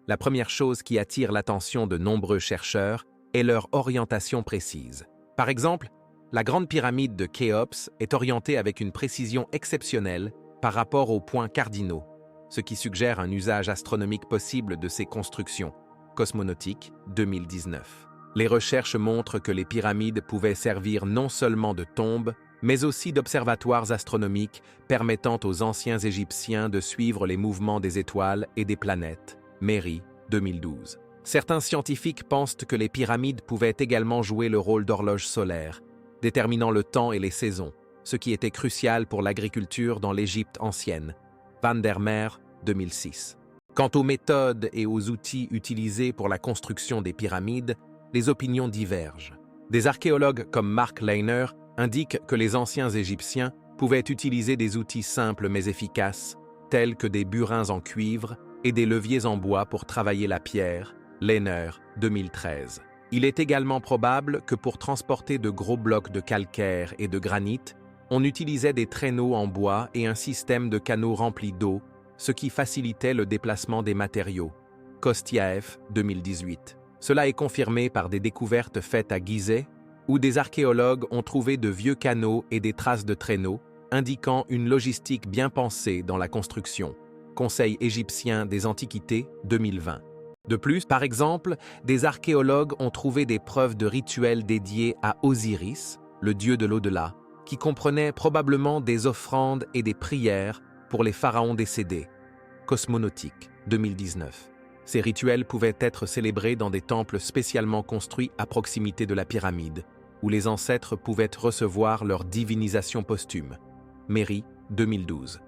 La première chose qui attire l'attention de nombreux chercheurs et leur orientation précise. Par exemple, la Grande Pyramide de Khéops est orientée avec une précision exceptionnelle par rapport aux points cardinaux, ce qui suggère un usage astronomique possible de ces constructions. Cosmonautique, 2019. Les recherches montrent que les pyramides pouvaient servir non seulement de tombes, mais aussi d'observatoires astronomiques permettant aux anciens Égyptiens de suivre les mouvements des étoiles et des planètes. Méry, 2012. Certains scientifiques pensent que les pyramides pouvaient également jouer le rôle d'horloge solaire, déterminant le temps et les saisons, ce qui était crucial pour l'agriculture dans l'Égypte ancienne. Van der Meer, 2006. Quant aux méthodes et aux outils utilisés pour la construction des pyramides, les opinions divergent. Des archéologues comme Mark Lehner indiquent que les anciens Égyptiens pouvaient utiliser des outils simples mais efficaces, tels que des burins en cuivre et des leviers en bois pour travailler la pierre. Lehner, 2013. Il est également probable que pour transporter de gros blocs de calcaire et de granit, on utilisait des traîneaux en bois et un système de canaux remplis d'eau, ce qui facilitait le déplacement des matériaux. Kostiaev, 2018. Cela est confirmé par des découvertes faites à Gizeh, où des archéologues ont trouvé de vieux canaux et des traces de traîneaux, indiquant une logistique bien pensée dans la construction. Conseil égyptien des Antiquités, 2020. De plus, par exemple, des archéologues ont trouvé des preuves de rituels dédiés à Osiris, le dieu de l'au-delà, qui comprenaient probablement des offrandes et des prières pour les pharaons décédés. Cosmonautique, 2019. Ces rituels pouvaient être célébrés dans des temples spécialement construits à proximité de la pyramide, où les ancêtres pouvaient recevoir leur divinisation posthume. Méry, 2012.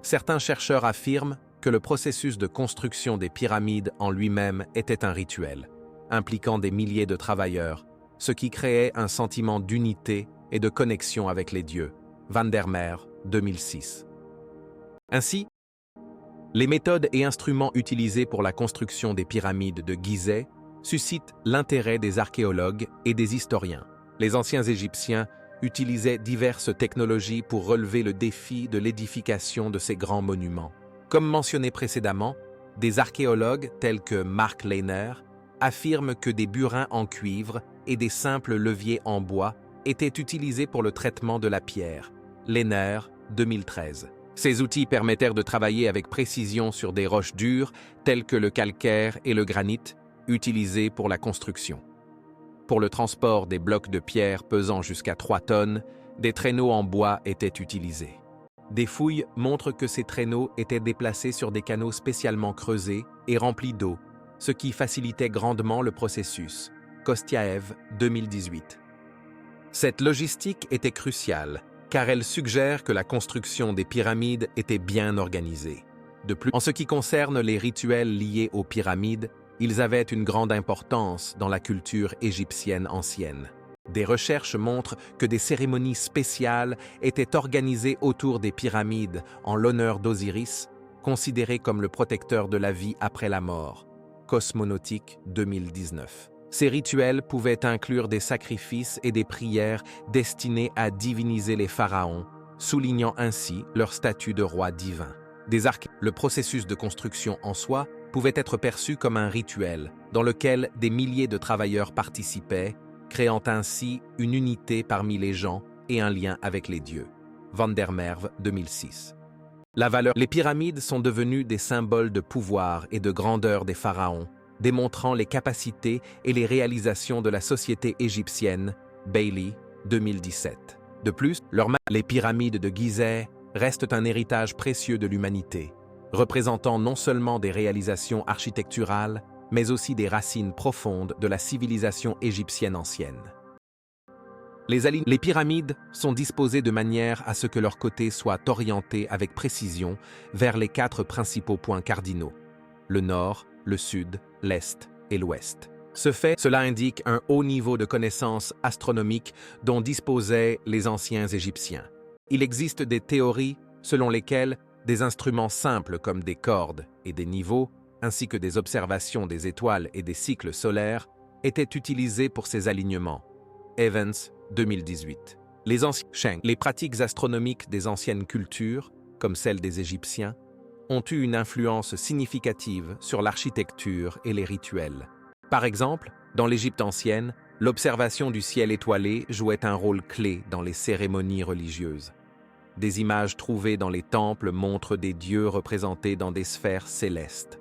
Certains chercheurs affirment que le processus de construction des pyramides en lui-même était un rituel, impliquant des milliers de travailleurs, ce qui créait un sentiment d'unité et de connexion avec les dieux. Van der Meer, 2006. Ainsi, les méthodes et instruments utilisés pour la construction des pyramides de Gizeh suscitent l'intérêt des archéologues et des historiens. Les anciens Égyptiens utilisaient diverses technologies pour relever le défi de l'édification de ces grands monuments. Comme mentionné précédemment, des archéologues tels que Mark Lehner affirment que des burins en cuivre et des simples leviers en bois étaient utilisés pour le traitement de la pierre. Lehner, 2013. Ces outils permettèrent de travailler avec précision sur des roches dures telles que le calcaire et le granit, utilisés pour la construction. Pour le transport des blocs de pierre pesant jusqu'à 3 tonnes, des traîneaux en bois étaient utilisés. Des fouilles montrent que ces traîneaux étaient déplacés sur des canaux spécialement creusés et remplis d'eau, ce qui facilitait grandement le processus. Kostiaev, 2018. Cette logistique était cruciale, car elle suggère que la construction des pyramides était bien organisée. De plus, en ce qui concerne les rituels liés aux pyramides, ils avaient une grande importance dans la culture égyptienne ancienne. Des recherches montrent que des cérémonies spéciales étaient organisées autour des pyramides en l'honneur d'Osiris, considéré comme le protecteur de la vie après la mort. Cosmonautique, 2019. Ces rituels pouvaient inclure des sacrifices et des prières destinés à diviniser les pharaons, soulignant ainsi leur statut de roi divin. Le processus de construction en soi pouvait être perçu comme un rituel dans lequel des milliers de travailleurs participaient, créant ainsi une unité parmi les gens et un lien avec les dieux. Van der Merwe, 2006. Les pyramides sont devenues des symboles de pouvoir et de grandeur des pharaons, démontrant les capacités et les réalisations de la société égyptienne. Bailey, 2017. De plus, les pyramides de Gizeh restent un héritage précieux de l'humanité, représentant non seulement des réalisations architecturales, mais aussi des racines profondes de la civilisation égyptienne ancienne. Les pyramides sont disposées de manière à ce que leurs côtés soient orientés avec précision vers les 4 principaux points cardinaux, le nord, le sud, l'est et l'ouest. Cela indique un haut niveau de connaissances astronomiques dont disposaient les anciens Égyptiens. Il existe des théories selon lesquelles des instruments simples comme des cordes et des niveaux, ainsi que des observations des étoiles et des cycles solaires, étaient utilisés pour ces alignements. Evans, 2018. Les pratiques astronomiques des anciennes cultures, comme celles des Égyptiens, ont eu une influence significative sur l'architecture et les rituels. Par exemple, Dans l'Égypte ancienne, l'observation du ciel étoilé jouait un rôle clé dans les cérémonies religieuses. Des images trouvées dans les temples montrent des dieux représentés dans des sphères célestes.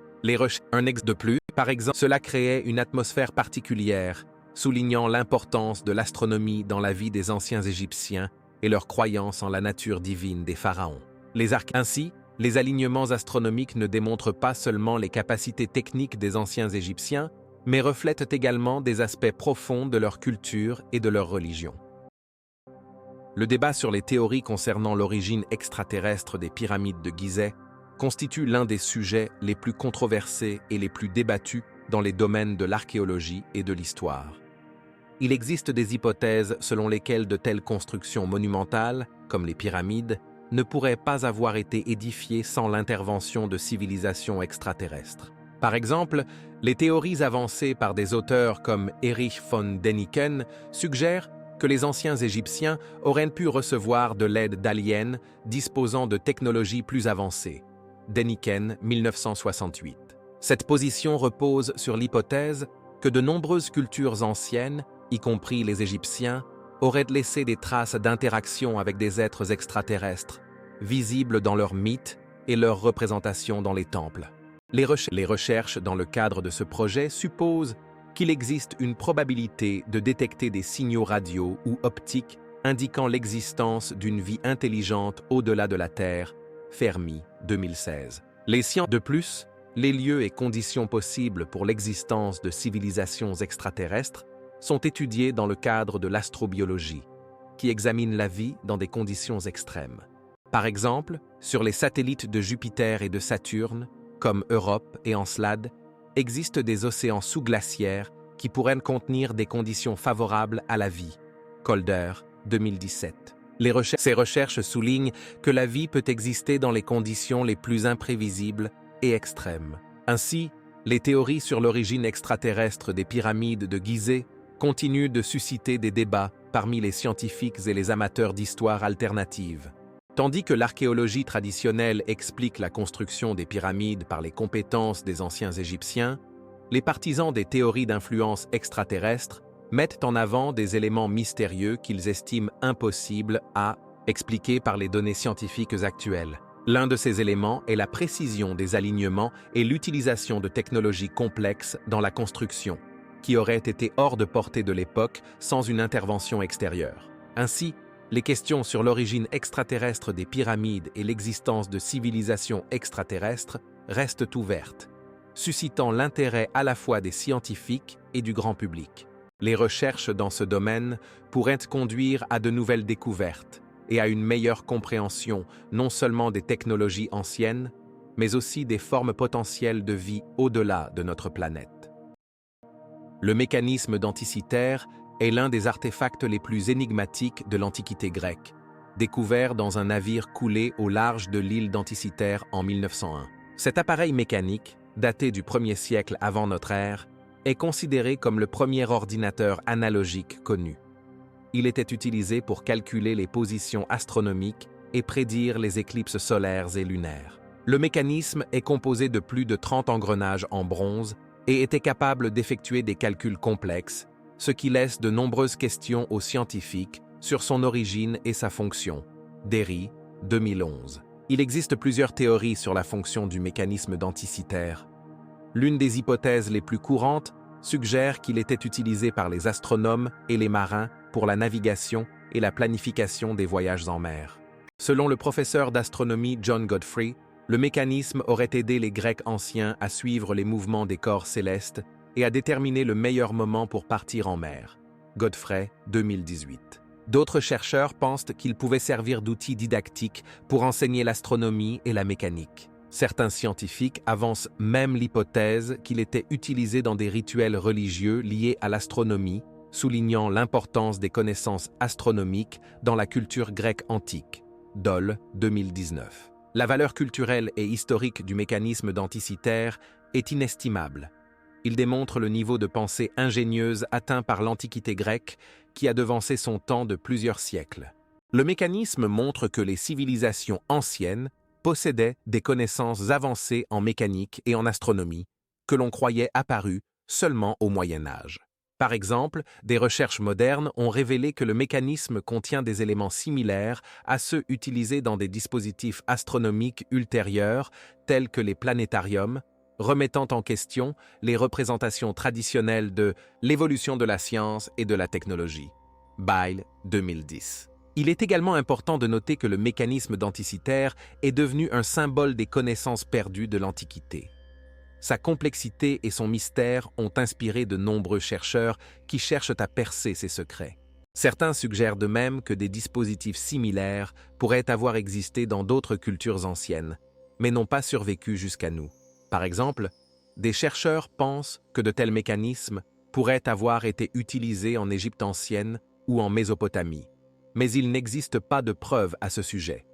Un exemple de plus, par exemple, cela créait une atmosphère particulière, soulignant l'importance de l'astronomie dans la vie des anciens Égyptiens et leur croyance en la nature divine des pharaons. Ainsi, les alignements astronomiques ne démontrent pas seulement les capacités techniques des anciens Égyptiens, mais reflètent également des aspects profonds de leur culture et de leur religion. Le débat sur les théories concernant l'origine extraterrestre des pyramides de Gizeh constitue l'un des sujets les plus controversés et les plus débattus dans les domaines de l'archéologie et de l'histoire. Il existe des hypothèses selon lesquelles de telles constructions monumentales, comme les pyramides, ne pourraient pas avoir été édifiées sans l'intervention de civilisations extraterrestres. Par exemple, les théories avancées par des auteurs comme Erich von Däniken suggèrent que les anciens Égyptiens auraient pu recevoir de l'aide d'aliens disposant de technologies plus avancées. Däniken, 1968. Cette position repose sur l'hypothèse que de nombreuses cultures anciennes, y compris les Égyptiens, auraient laissé des traces d'interaction avec des êtres extraterrestres, visibles dans leurs mythes et leurs représentations dans les temples. Les recherches dans le cadre de ce projet supposent qu'il existe une probabilité de détecter des signaux radio ou optiques indiquant l'existence d'une vie intelligente au-delà de la Terre, Fermi, 2016. De plus, les lieux et conditions possibles pour l'existence de civilisations extraterrestres sont étudiés dans le cadre de l'astrobiologie, qui examine la vie dans des conditions extrêmes. Par exemple, sur les satellites de Jupiter et de Saturne, comme Europe et Encelade, existent des océans sous-glaciaires qui pourraient contenir des conditions favorables à la vie. Calder, 2017. Ces recherches soulignent que la vie peut exister dans les conditions les plus imprévisibles et extrêmes. Ainsi, les théories sur l'origine extraterrestre des pyramides de Gizeh continuent de susciter des débats parmi les scientifiques et les amateurs d'histoire alternative. Tandis que l'archéologie traditionnelle explique la construction des pyramides par les compétences des anciens Égyptiens, les partisans des théories d'influence extraterrestre mettent en avant des éléments mystérieux qu'ils estiment impossibles à expliquer par les données scientifiques actuelles. L'un de ces éléments est la précision des alignements et l'utilisation de technologies complexes dans la construction, qui auraient été hors de portée de l'époque sans une intervention extérieure. Ainsi, les questions sur l'origine extraterrestre des pyramides et l'existence de civilisations extraterrestres restent ouvertes, suscitant l'intérêt à la fois des scientifiques et du grand public. Les recherches dans ce domaine pourraient conduire à de nouvelles découvertes et à une meilleure compréhension non seulement des technologies anciennes, mais aussi des formes potentielles de vie au-delà de notre planète. Le mécanisme d'Anticythère est l'un des artefacts les plus énigmatiques de l'Antiquité grecque, découvert dans un navire coulé au large de l'île d'Anticythère en 1901. Cet appareil mécanique, daté du 1er siècle avant notre ère, est considéré comme le premier ordinateur analogique connu. Il était utilisé pour calculer les positions astronomiques et prédire les éclipses solaires et lunaires. Le mécanisme est composé de plus de 30 engrenages en bronze et était capable d'effectuer des calculs complexes, ce qui laisse de nombreuses questions aux scientifiques sur son origine et sa fonction. Derry, 2011. Il existe plusieurs théories sur la fonction du mécanisme d'Anticythère. L'une des hypothèses les plus courantes suggère qu'il était utilisé par les astronomes et les marins pour la navigation et la planification des voyages en mer. Selon le professeur d'astronomie John Godfrey, le mécanisme aurait aidé les Grecs anciens à suivre les mouvements des corps célestes et à déterminer le meilleur moment pour partir en mer. Godfrey, 2018. D'autres chercheurs pensent qu'il pouvait servir d'outil didactique pour enseigner l'astronomie et la mécanique. Certains scientifiques avancent même l'hypothèse qu'il était utilisé dans des rituels religieux liés à l'astronomie, soulignant l'importance des connaissances astronomiques dans la culture grecque antique. Doll, 2019. La valeur culturelle et historique du mécanisme d'Anticythère est inestimable. Il démontre le niveau de pensée ingénieuse atteint par l'Antiquité grecque qui a devancé son temps de plusieurs siècles. Le mécanisme montre que les civilisations anciennes possédaient des connaissances avancées en mécanique et en astronomie que l'on croyait apparues seulement au Moyen Âge. Par exemple, des recherches modernes ont révélé que le mécanisme contient des éléments similaires à ceux utilisés dans des dispositifs astronomiques ultérieurs, tels que les planétariums, remettant en question les représentations traditionnelles de l'évolution de la science et de la technologie. Bayle, 2010. Il est également important de noter que le mécanisme denticitaire est devenu un symbole des connaissances perdues de l'Antiquité. Sa complexité et son mystère ont inspiré de nombreux chercheurs qui cherchent à percer ses secrets. Certains suggèrent de même que des dispositifs similaires pourraient avoir existé dans d'autres cultures anciennes, mais n'ont pas survécu jusqu'à nous. Par exemple, des chercheurs pensent que de tels mécanismes pourraient avoir été utilisés en Égypte ancienne ou en Mésopotamie, mais il n'existe pas de preuves à ce sujet.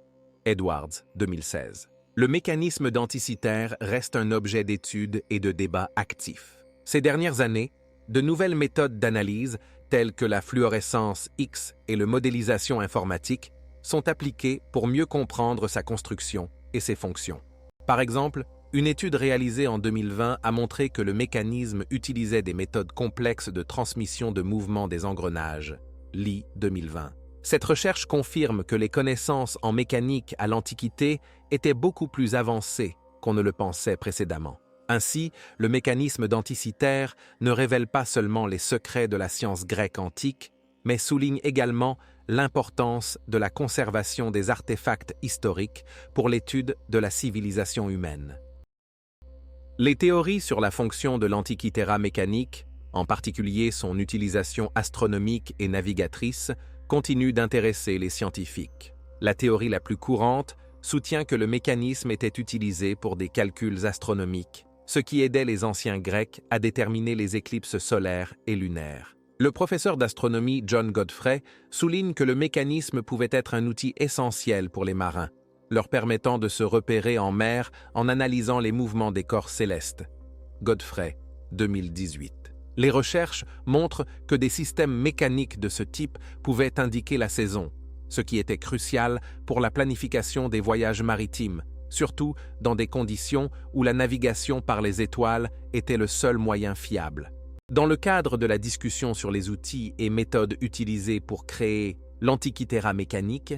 Edwards, 2016. Le mécanisme denticitaire reste un objet d'étude et de débat actif. Ces dernières années, de nouvelles méthodes d'analyse, telles que la fluorescence X et la modélisation informatique, sont appliquées pour mieux comprendre sa construction et ses fonctions. Par exemple, une étude réalisée en 2020 a montré que le mécanisme utilisait des méthodes complexes de transmission de mouvement des engrenages, Lee 2020. Cette recherche confirme que les connaissances en mécanique à l'Antiquité étaient beaucoup plus avancées qu'on ne le pensait précédemment. Ainsi, le mécanisme denticitaire ne révèle pas seulement les secrets de la science grecque antique, mais souligne également l'importance de la conservation des artefacts historiques pour l'étude de la civilisation humaine. Les théories sur la fonction de l'Antikythera mécanique, en particulier son utilisation astronomique et navigatrice, continuent d'intéresser les scientifiques. La théorie la plus courante soutient que le mécanisme était utilisé pour des calculs astronomiques, ce qui aidait les anciens Grecs à déterminer les éclipses solaires et lunaires. Le professeur d'astronomie John Godfrey souligne que le mécanisme pouvait être un outil essentiel pour les marins, leur permettant de se repérer en mer en analysant les mouvements des corps célestes. Godfrey, 2018. Les recherches montrent que des systèmes mécaniques de ce type pouvaient indiquer la saison, ce qui était crucial pour la planification des voyages maritimes, surtout dans des conditions où la navigation par les étoiles était le seul moyen fiable. Dans le cadre de la discussion sur les outils et méthodes utilisés pour créer l'Antikythera mécanique,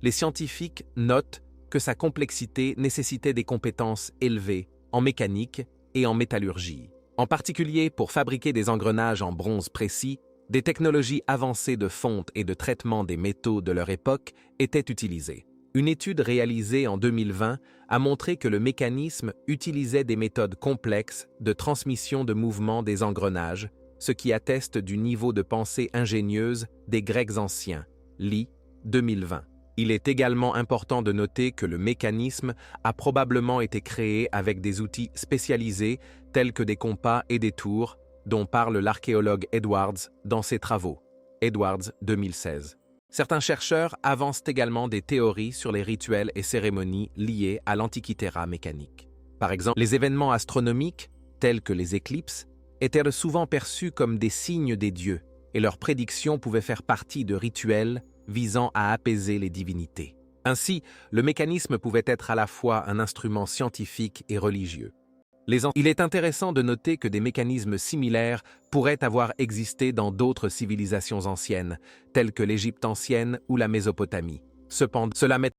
les scientifiques notent que sa complexité nécessitait des compétences élevées en mécanique et en métallurgie. En particulier pour fabriquer des engrenages en bronze précis, des technologies avancées de fonte et de traitement des métaux de leur époque étaient utilisées. Une étude réalisée en 2020 a montré que le mécanisme utilisait des méthodes complexes de transmission de mouvement des engrenages, ce qui atteste du niveau de pensée ingénieuse des Grecs anciens. Lee, 2020. Il est également important de noter que le mécanisme a probablement été créé avec des outils spécialisés tels que des compas et des tours, dont parle l'archéologue Edwards dans ses travaux. Edwards, 2016. Certains chercheurs avancent également des théories sur les rituels et cérémonies liés à l'Antikythera mécanique. Par exemple, les événements astronomiques, tels que les éclipses, étaient souvent perçus comme des signes des dieux, et leurs prédictions pouvaient faire partie de rituels visant à apaiser les divinités. Ainsi, le mécanisme pouvait être à la fois un instrument scientifique et religieux. Il est intéressant de noter que des mécanismes similaires pourraient avoir existé dans d'autres civilisations anciennes, telles que l'Égypte ancienne ou la Mésopotamie. Cependant,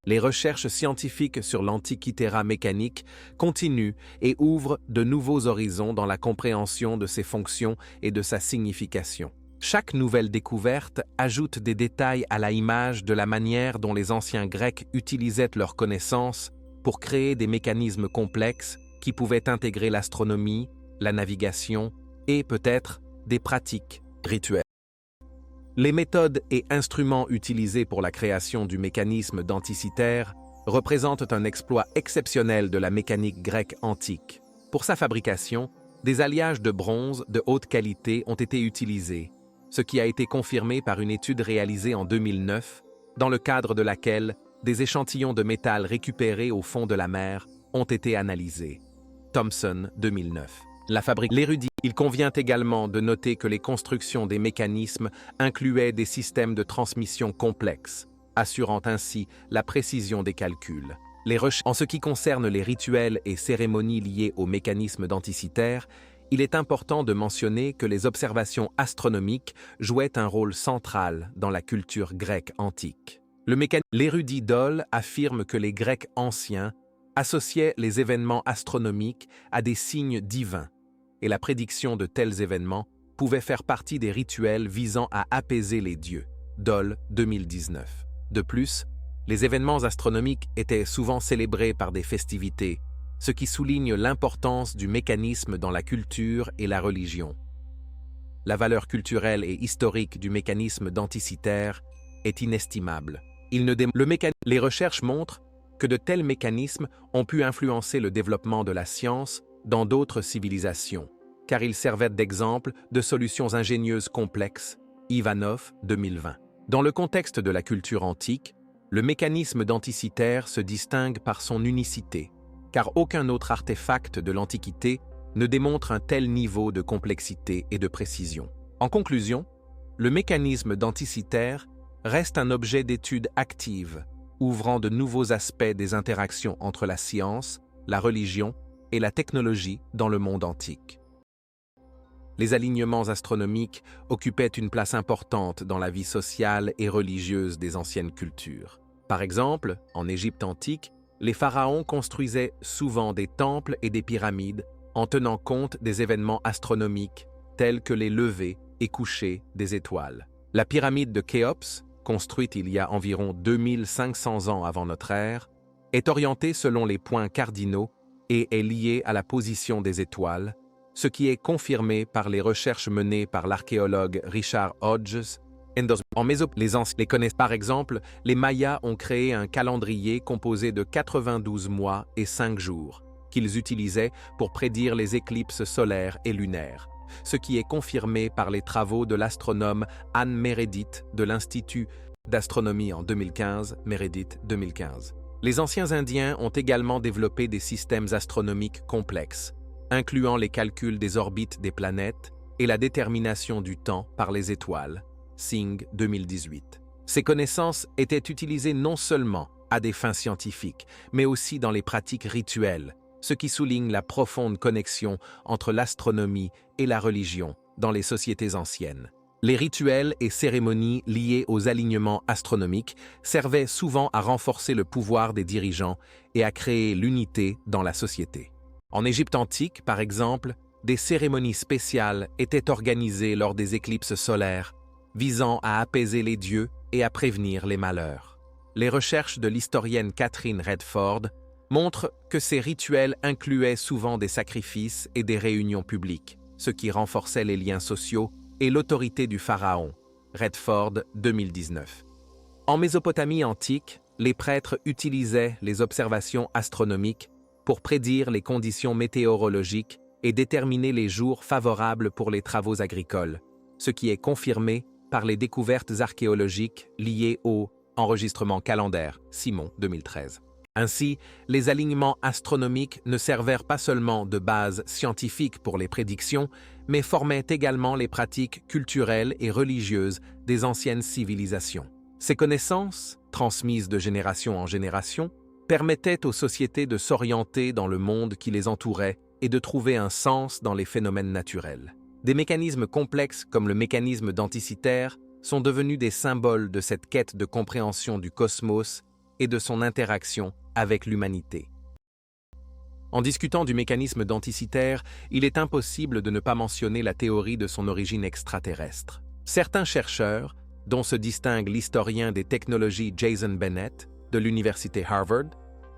les recherches scientifiques sur l'Antikythera mécanique continuent et ouvrent de nouveaux horizons dans la compréhension de ses fonctions et de sa signification. Chaque nouvelle découverte ajoute des détails à la image de la manière dont les anciens Grecs utilisaient leurs connaissances pour créer des mécanismes complexes qui pouvaient intégrer l'astronomie, la navigation et peut-être des pratiques rituelles. Les méthodes et instruments utilisés pour la création du mécanisme denticitaire représentent un exploit exceptionnel de la mécanique grecque antique. Pour sa fabrication, des alliages de bronze de haute qualité ont été utilisés, ce qui a été confirmé par une étude réalisée en 2009, dans le cadre de laquelle des échantillons de métal récupérés au fond de la mer ont été analysés. Thomson, 2009. L'érudit. Il convient également de noter que les constructions des mécanismes incluaient des systèmes de transmission complexes, assurant ainsi la précision des calculs. En ce qui concerne les rituels et cérémonies liés au mécanisme denticitaire, il est important de mentionner que les observations astronomiques jouaient un rôle central dans la culture grecque antique. L'érudit Dol affirme que les Grecs anciens associaient les événements astronomiques à des signes divins, et la prédiction de tels événements pouvait faire partie des rituels visant à apaiser les dieux. Dol 2019. De plus, les événements astronomiques étaient souvent célébrés par des festivités, ce qui souligne l'importance du mécanisme dans la culture et la religion. La valeur culturelle et historique du mécanisme denticitaire est inestimable. Les recherches montrent que de tels mécanismes ont pu influencer le développement de la science dans d'autres civilisations, car ils servaient d'exemple de solutions ingénieuses complexes. Ivanov 2020. Dans le contexte de la culture antique, le mécanisme denticitaire se distingue par son unicité, car aucun autre artefact de l'Antiquité ne démontre un tel niveau de complexité et de précision. En conclusion, le mécanisme denticitaire reste un objet d'étude active, ouvrant de nouveaux aspects des interactions entre la science, la religion et la technologie dans le monde antique. Les alignements astronomiques occupaient une place importante dans la vie sociale et religieuse des anciennes cultures. Par exemple, en Égypte antique, les pharaons construisaient souvent des temples et des pyramides en tenant compte des événements astronomiques tels que les levées et couchers des étoiles. La pyramide de Khéops, construite il y a environ 2500 ans avant notre ère, est orientée selon les points cardinaux et est liée à la position des étoiles, ce qui est confirmé par les recherches menées par l'archéologue Richard Hodges. En Mésopotamie, les connaissent par exemple, les Mayas ont créé un calendrier composé de 92 mois et 5 jours, qu'ils utilisaient pour prédire les éclipses solaires et lunaires, ce qui est confirmé par les travaux de l'astronome Anne Meredith de l'Institut d'astronomie en 2015, Meredith 2015. Les anciens Indiens ont également développé des systèmes astronomiques complexes, incluant les calculs des orbites des planètes et la détermination du temps par les étoiles. Singh 2018. Ces connaissances étaient utilisées non seulement à des fins scientifiques, mais aussi dans les pratiques rituelles, ce qui souligne la profonde connexion entre l'astronomie et la religion dans les sociétés anciennes. Les rituels et cérémonies liés aux alignements astronomiques servaient souvent à renforcer le pouvoir des dirigeants et à créer l'unité dans la société. En Égypte antique, par exemple, des cérémonies spéciales étaient organisées lors des éclipses solaires, visant à apaiser les dieux et à prévenir les malheurs. Les recherches de l'historienne Catherine Redford montrent que ces rituels incluaient souvent des sacrifices et des réunions publiques, ce qui renforçait les liens sociaux et l'autorité du pharaon. Redford 2019. En Mésopotamie antique, les prêtres utilisaient les observations astronomiques pour prédire les conditions météorologiques et déterminer les jours favorables pour les travaux agricoles, ce qui est confirmé par les découvertes archéologiques liées au enregistrement calendaire, Simon 2013. Ainsi, les alignements astronomiques ne servèrent pas seulement de base scientifique pour les prédictions, mais formaient également les pratiques culturelles et religieuses des anciennes civilisations. Ces connaissances, transmises de génération en génération, permettaient aux sociétés de s'orienter dans le monde qui les entourait et de trouver un sens dans les phénomènes naturels. Des mécanismes complexes comme le mécanisme denticitaire sont devenus des symboles de cette quête de compréhension du cosmos et de son interaction avec l'humanité. En discutant du mécanisme denticitaire, il est impossible de ne pas mentionner la théorie de son origine extraterrestre. Certains chercheurs, dont se distingue l'historien des technologies Jason Bennett de l'université Harvard,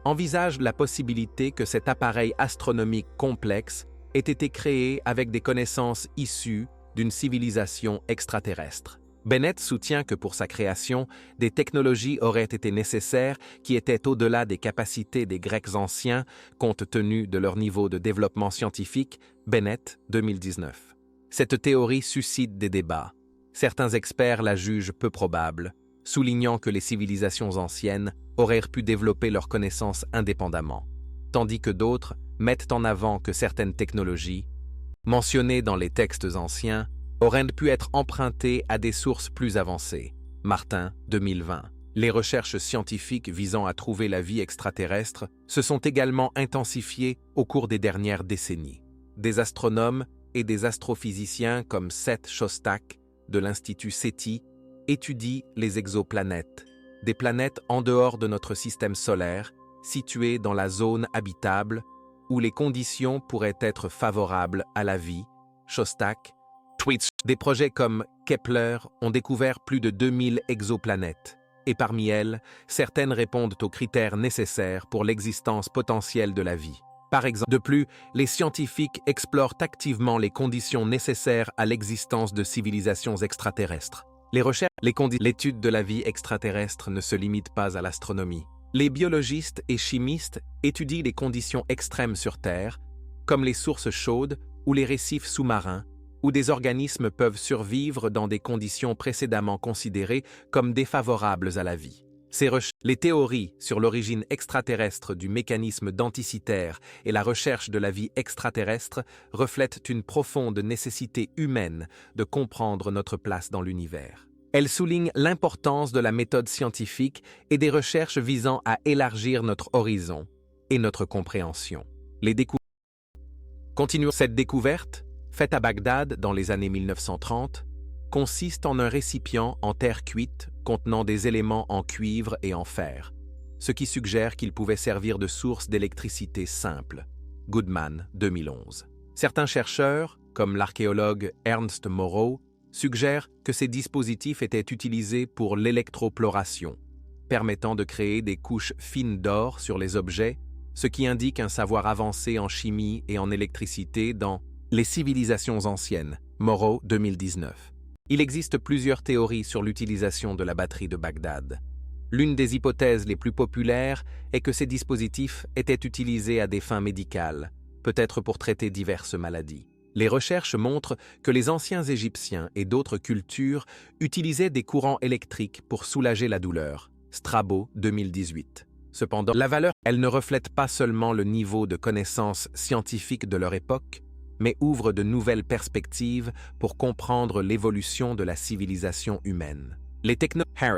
envisagent la possibilité que cet appareil astronomique complexe ait été créé avec des connaissances issues d'une civilisation extraterrestre. Bennett soutient que pour sa création, des technologies auraient été nécessaires qui étaient au-delà des capacités des Grecs anciens compte tenu de leur niveau de développement scientifique. Bennett 2019. Cette théorie suscite des débats. Certains experts la jugent peu probable, soulignant que les civilisations anciennes auraient pu développer leurs connaissances indépendamment, tandis que d'autres mettent en avant que certaines technologies, mentionnées dans les textes anciens, auraient pu être empruntées à des sources plus avancées. Martin, 2020. Les recherches scientifiques visant à trouver la vie extraterrestre se sont également intensifiées au cours des dernières décennies. Des astronomes et des astrophysiciens comme Seth Shostak de l'Institut SETI étudient les exoplanètes, des planètes en dehors de notre système solaire, situées dans la zone habitable où les conditions pourraient être favorables à la vie. Shostak tweets. Des projets comme Kepler ont découvert plus de 2000 exoplanètes, et parmi elles, certaines répondent aux critères nécessaires pour l'existence potentielle de la vie. Par exemple, de plus, les scientifiques explorent activement les conditions nécessaires à l'existence de civilisations extraterrestres. L'étude de la vie extraterrestre ne se limite pas à l'astronomie. Les biologistes et chimistes étudient les conditions extrêmes sur Terre, comme les sources chaudes ou les récifs sous-marins, où des organismes peuvent survivre dans des conditions précédemment considérées comme défavorables à la vie. Les théories sur l'origine extraterrestre du mécanisme denticitaire et la recherche de la vie extraterrestre reflètent une profonde nécessité humaine de comprendre notre place dans l'univers. Elles soulignent l'importance de la méthode scientifique et des recherches visant à élargir notre horizon et notre compréhension. Continuons. Cette découverte, faite à Bagdad dans les années 1930, consiste en un récipient en terre cuite contenant des éléments en cuivre et en fer, ce qui suggère qu'il pouvait servir de source d'électricité simple. Goodman, 2011. Certains chercheurs, comme l'archéologue Ernst Morrow, suggèrent que ces dispositifs étaient utilisés pour l'électroploration, permettant de créer des couches fines d'or sur les objets, ce qui indique un savoir avancé en chimie et en électricité dans les civilisations anciennes. Morrow, 2019. Il existe plusieurs théories sur l'utilisation de la batterie de Bagdad. L'une des hypothèses les plus populaires est que ces dispositifs étaient utilisés à des fins médicales, peut-être pour traiter diverses maladies. Les recherches montrent que les anciens Égyptiens et d'autres cultures utilisaient des courants électriques pour soulager la douleur. Strabo, 2018. Cependant, la valeur, elle ne reflète pas seulement le niveau de connaissances scientifiques de leur époque, mais ouvre de nouvelles perspectives pour comprendre l'évolution de la civilisation humaine.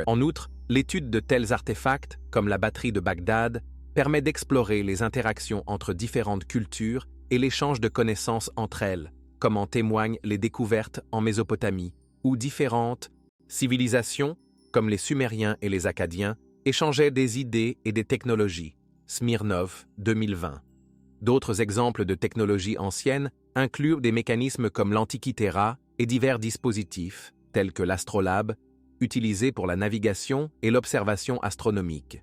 En outre, l'étude de tels artefacts, comme la batterie de Bagdad, permet d'explorer les interactions entre différentes cultures et l'échange de connaissances entre elles, comme en témoignent les découvertes en Mésopotamie, où différentes civilisations, comme les Sumériens et les Akkadiens, échangeaient des idées et des technologies. Smirnov, 2020. D'autres exemples de technologies anciennes incluent des mécanismes comme l'Antikythera et divers dispositifs, tels que l'astrolabe, utilisés pour la navigation et l'observation astronomique.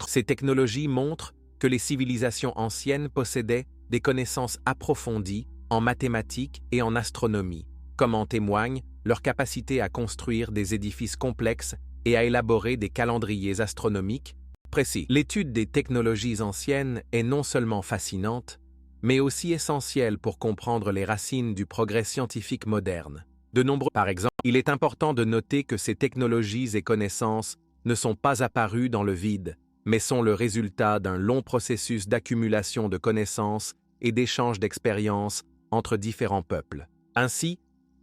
Ces technologies montrent que les civilisations anciennes possédaient des connaissances approfondies en mathématiques et en astronomie, comme en témoigne leur capacité à construire des édifices complexes et à élaborer des calendriers astronomiques précis. L'étude des technologies anciennes est non seulement fascinante, mais aussi essentielle pour comprendre les racines du progrès scientifique moderne. Par exemple, il est important de noter que ces technologies et connaissances ne sont pas apparues dans le vide, mais sont le résultat d'un long processus d'accumulation de connaissances et d'échange d'expériences entre différents peuples. Ainsi,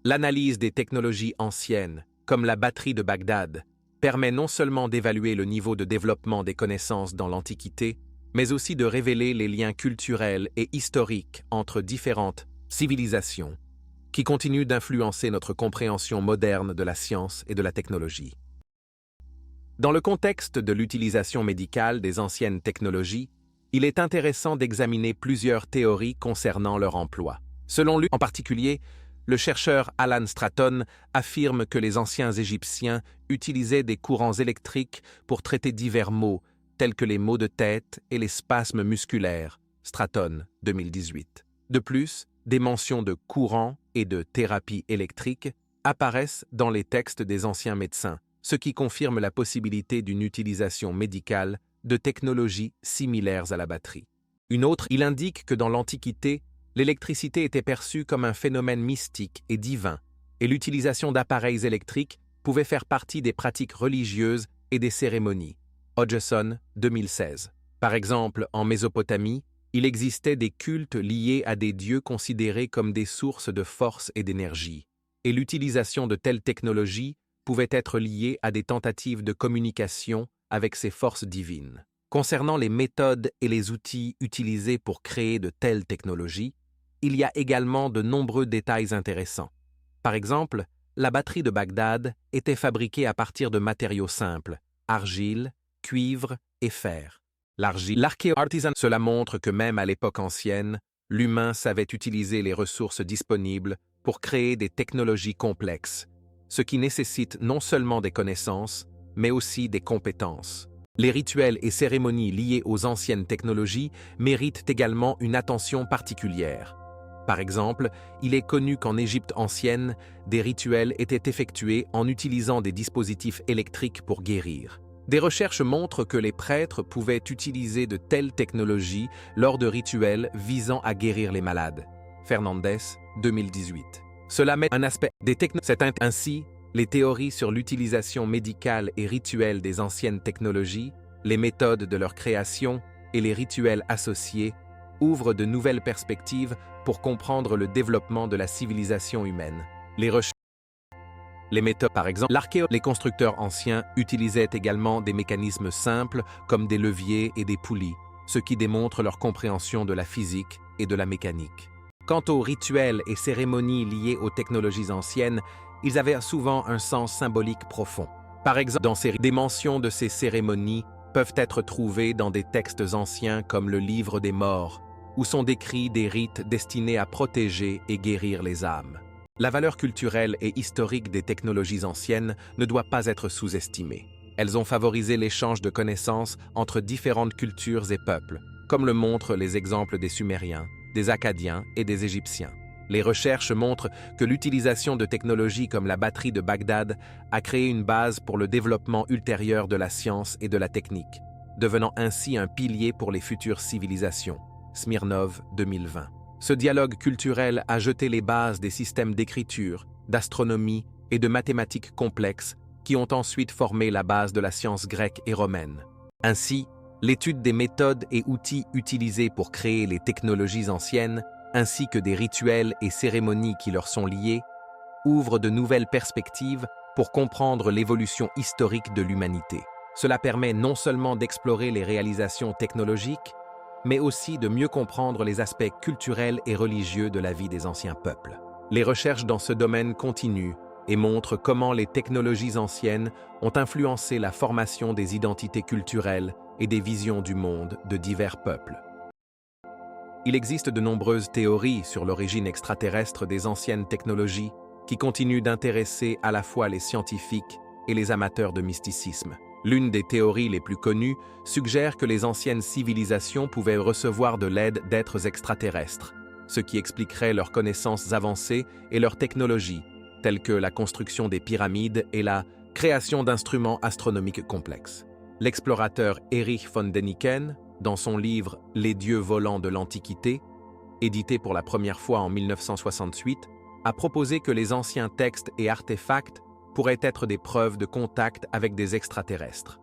l'analyse des technologies anciennes, comme la batterie de Bagdad, permet non seulement d'évaluer le niveau de développement des connaissances dans l'Antiquité, mais aussi de révéler les liens culturels et historiques entre différentes civilisations, qui continuent d'influencer notre compréhension moderne de la science et de la technologie. Dans le contexte de l'utilisation médicale des anciennes technologies, il est intéressant d'examiner plusieurs théories concernant leur emploi. Selon lui, en particulier, le chercheur Alan Stratton affirme que les anciens Égyptiens utilisaient des courants électriques pour traiter divers maux, tels que les maux de tête et les spasmes musculaires. Stratton, 2018. De plus, des mentions de courant et de thérapie électrique apparaissent dans les textes des anciens médecins, ce qui confirme la possibilité d'une utilisation médicale de technologies similaires à la batterie. Il indique que dans l'Antiquité, l'électricité était perçue comme un phénomène mystique et divin, et l'utilisation d'appareils électriques pouvait faire partie des pratiques religieuses et des cérémonies. Hodgson, 2016. Par exemple, en Mésopotamie, il existait des cultes liés à des dieux considérés comme des sources de force et d'énergie, et l'utilisation de telles technologies pouvait être liée à des tentatives de communication avec ces forces divines. Concernant les méthodes et les outils utilisés pour créer de telles technologies, il y a également de nombreux détails intéressants. Par exemple, la batterie de Bagdad était fabriquée à partir de matériaux simples, argile, cuivre et fer. L'archéo-artisan, cela montre que même à l'époque ancienne, l'humain savait utiliser les ressources disponibles pour créer des technologies complexes, ce qui nécessite non seulement des connaissances, mais aussi des compétences. Les rituels et cérémonies liés aux anciennes technologies méritent également une attention particulière. Par exemple, il est connu qu'en Égypte ancienne, des rituels étaient effectués en utilisant des dispositifs électriques pour guérir. Des recherches montrent que les prêtres pouvaient utiliser de telles technologies lors de rituels visant à guérir les malades. Fernandez, 2018. Cela met un aspect des technologies. Ainsi, les théories sur l'utilisation médicale et rituelle des anciennes technologies, les méthodes de leur création et les rituels associés ouvrent de nouvelles perspectives pour comprendre le développement de la civilisation humaine. Les méthodes, par exemple, les constructeurs anciens utilisaient également des mécanismes simples comme des leviers et des poulies, ce qui démontre leur compréhension de la physique et de la mécanique. Quant aux rituels et cérémonies liés aux technologies anciennes, ils avaient souvent un sens symbolique profond. Par exemple, des mentions de ces cérémonies peuvent être trouvées dans des textes anciens comme le Livre des Morts, où sont décrits des rites destinés à protéger et guérir les âmes. La valeur culturelle et historique des technologies anciennes ne doit pas être sous-estimée. Elles ont favorisé l'échange de connaissances entre différentes cultures et peuples, comme le montrent les exemples des Sumériens, des Akkadiens et des Égyptiens. Les recherches montrent que l'utilisation de technologies comme la batterie de Bagdad a créé une base pour le développement ultérieur de la science et de la technique, devenant ainsi un pilier pour les futures civilisations. Smirnov, 2020. Ce dialogue culturel a jeté les bases des systèmes d'écriture, d'astronomie et de mathématiques complexes qui ont ensuite formé la base de la science grecque et romaine. Ainsi, l'étude des méthodes et outils utilisés pour créer les technologies anciennes, ainsi que des rituels et cérémonies qui leur sont liés, ouvre de nouvelles perspectives pour comprendre l'évolution historique de l'humanité. Cela permet non seulement d'explorer les réalisations technologiques, mais aussi de mieux comprendre les aspects culturels et religieux de la vie des anciens peuples. Les recherches dans ce domaine continuent et montrent comment les technologies anciennes ont influencé la formation des identités culturelles et des visions du monde de divers peuples. Il existe de nombreuses théories sur l'origine extraterrestre des anciennes technologies qui continuent d'intéresser à la fois les scientifiques et les amateurs de mysticisme. L'une des théories les plus connues suggère que les anciennes civilisations pouvaient recevoir de l'aide d'êtres extraterrestres, ce qui expliquerait leurs connaissances avancées et leurs technologies, telles que la construction des pyramides et la création d'instruments astronomiques complexes. L'explorateur Erich von Däniken, dans son livre « Les dieux volants de l'Antiquité », édité pour la première fois en 1968, a proposé que les anciens textes et artefacts pourraient être des preuves de contact avec des extraterrestres.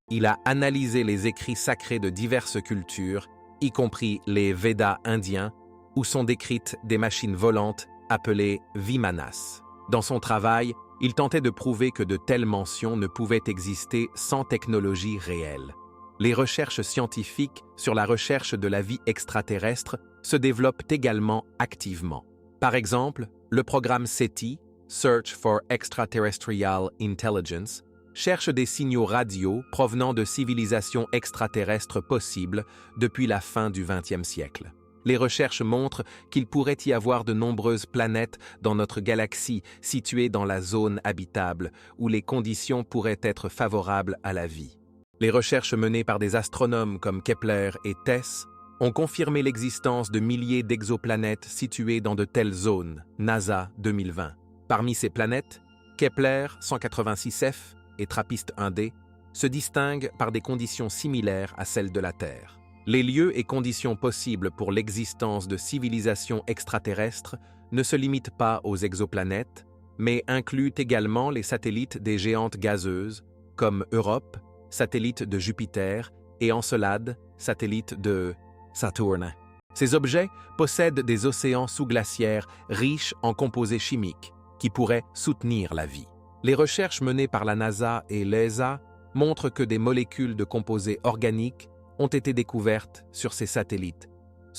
Il a analysé les écrits sacrés de diverses cultures, y compris les Védas indiens, où sont décrites des machines volantes appelées Vimanas. Dans son travail, il tentait de prouver que de telles mentions ne pouvaient exister sans technologie réelle. Les recherches scientifiques sur la recherche de la vie extraterrestre se développent également activement. Par exemple, le programme SETI, Search for Extraterrestrial Intelligence, cherche des signaux radio provenant de civilisations extraterrestres possibles depuis la fin du XXe siècle. Les recherches montrent qu'il pourrait y avoir de nombreuses planètes dans notre galaxie situées dans la zone habitable où les conditions pourraient être favorables à la vie. Les recherches menées par des astronomes comme Kepler et TESS ont confirmé l'existence de milliers d'exoplanètes situées dans de telles zones, NASA 2020. Parmi ces planètes, Kepler 186f et TRAPPIST-1d se distinguent par des conditions similaires à celles de la Terre. Les lieux et conditions possibles pour l'existence de civilisations extraterrestres ne se limitent pas aux exoplanètes, mais incluent également les satellites des géantes gazeuses, comme Europe, satellite de Jupiter, et Encelade, satellite de Saturne. Ces objets possèdent des océans sous-glaciaires riches en composés chimiques, qui pourraient soutenir la vie. Les recherches menées par la NASA et l'ESA montrent que des molécules de composés organiques ont été découvertes sur ces satellites,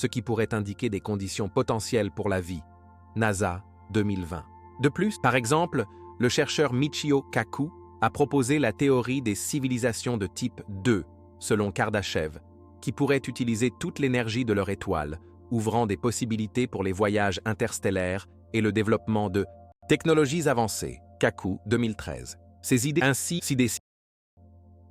ce qui pourrait indiquer des conditions potentielles pour la vie. NASA, 2020. De plus, par exemple, le chercheur Michio Kaku a proposé la théorie des civilisations de type 2, selon Kardashev, qui pourrait utiliser toute l'énergie de leur étoile, ouvrant des possibilités pour les voyages interstellaires et le développement de technologies avancées. Kaku, 2013. Ces idées ainsi si des...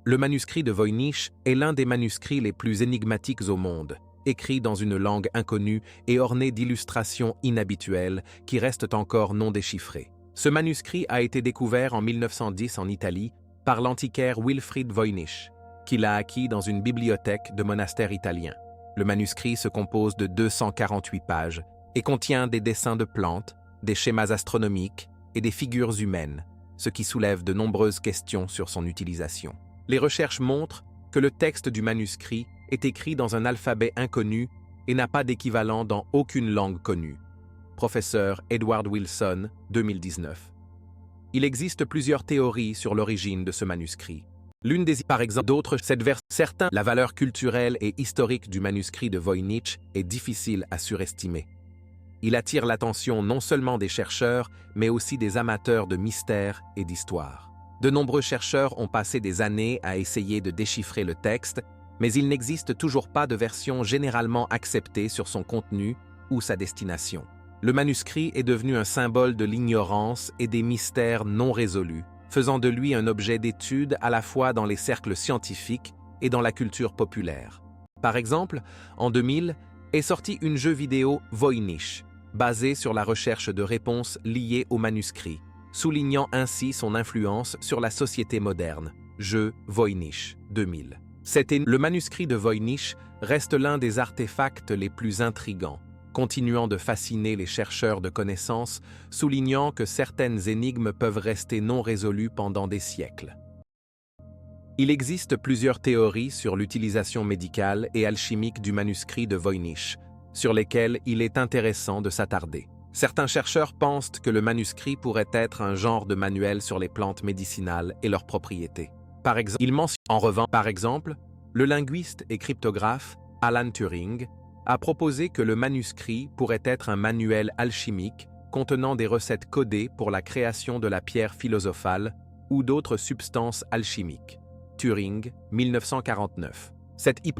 Le manuscrit de Voynich est l'un des manuscrits les plus énigmatiques au monde, écrit dans une langue inconnue et orné d'illustrations inhabituelles qui restent encore non déchiffrées. Ce manuscrit a été découvert en 1910 en Italie par l'antiquaire Wilfried Voynich, qui l'a acquis dans une bibliothèque de monastère italien. Le manuscrit se compose de 248 pages et contient des dessins de plantes, des schémas astronomiques et des figures humaines, ce qui soulève de nombreuses questions sur son utilisation. Les recherches montrent que le texte du manuscrit est écrit dans un alphabet inconnu et n'a pas d'équivalent dans aucune langue connue. Professeur Edward Wilson, 2019. Il existe plusieurs théories sur l'origine de ce manuscrit. L'une des par exemple d'autres, certains, la valeur culturelle et historique du manuscrit de Voynich est difficile à surestimer. Il attire l'attention non seulement des chercheurs, mais aussi des amateurs de mystères et d'histoire. De nombreux chercheurs ont passé des années à essayer de déchiffrer le texte, mais il n'existe toujours pas de version généralement acceptée sur son contenu ou sa destination. Le manuscrit est devenu un symbole de l'ignorance et des mystères non résolus, faisant de lui un objet d'étude à la fois dans les cercles scientifiques et dans la culture populaire. Par exemple, en 2000, est sorti un jeu vidéo Voynich, basé sur la recherche de réponses liées au manuscrit, soulignant ainsi son influence sur la société moderne. Jeu Voynich, 2000. Le manuscrit de Voynich reste l'un des artefacts les plus intrigants, continuant de fasciner les chercheurs de connaissances, soulignant que certaines énigmes peuvent rester non résolues pendant des siècles. Il existe plusieurs théories sur l'utilisation médicale et alchimique du manuscrit de Voynich, sur lesquelles il est intéressant de s'attarder. Certains chercheurs pensent que le manuscrit pourrait être un genre de manuel sur les plantes médicinales et leurs propriétés. Par exemple, le linguiste et cryptographe Alan Turing a proposé que le manuscrit pourrait être un manuel alchimique contenant des recettes codées pour la création de la pierre philosophale ou d'autres substances alchimiques. Turing, 1949.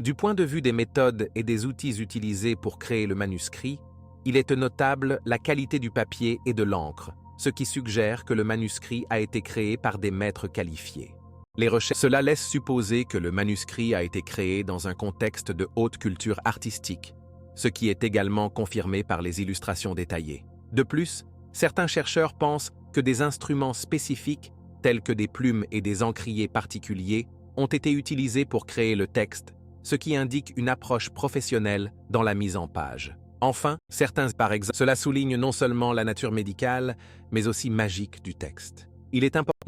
Du point de vue des méthodes et des outils utilisés pour créer le manuscrit, il est notable la qualité du papier et de l'encre, ce qui suggère que le manuscrit a été créé par des maîtres qualifiés. Cela laisse supposer que le manuscrit a été créé dans un contexte de haute culture artistique, ce qui est également confirmé par les illustrations détaillées. De plus, certains chercheurs pensent que des instruments spécifiques, tels que des plumes et des encriers particuliers, ont été utilisés pour créer le texte, ce qui indique une approche professionnelle dans la mise en page. Enfin, par exemple, cela souligne non seulement la nature médicale, mais aussi magique du texte. Il est important.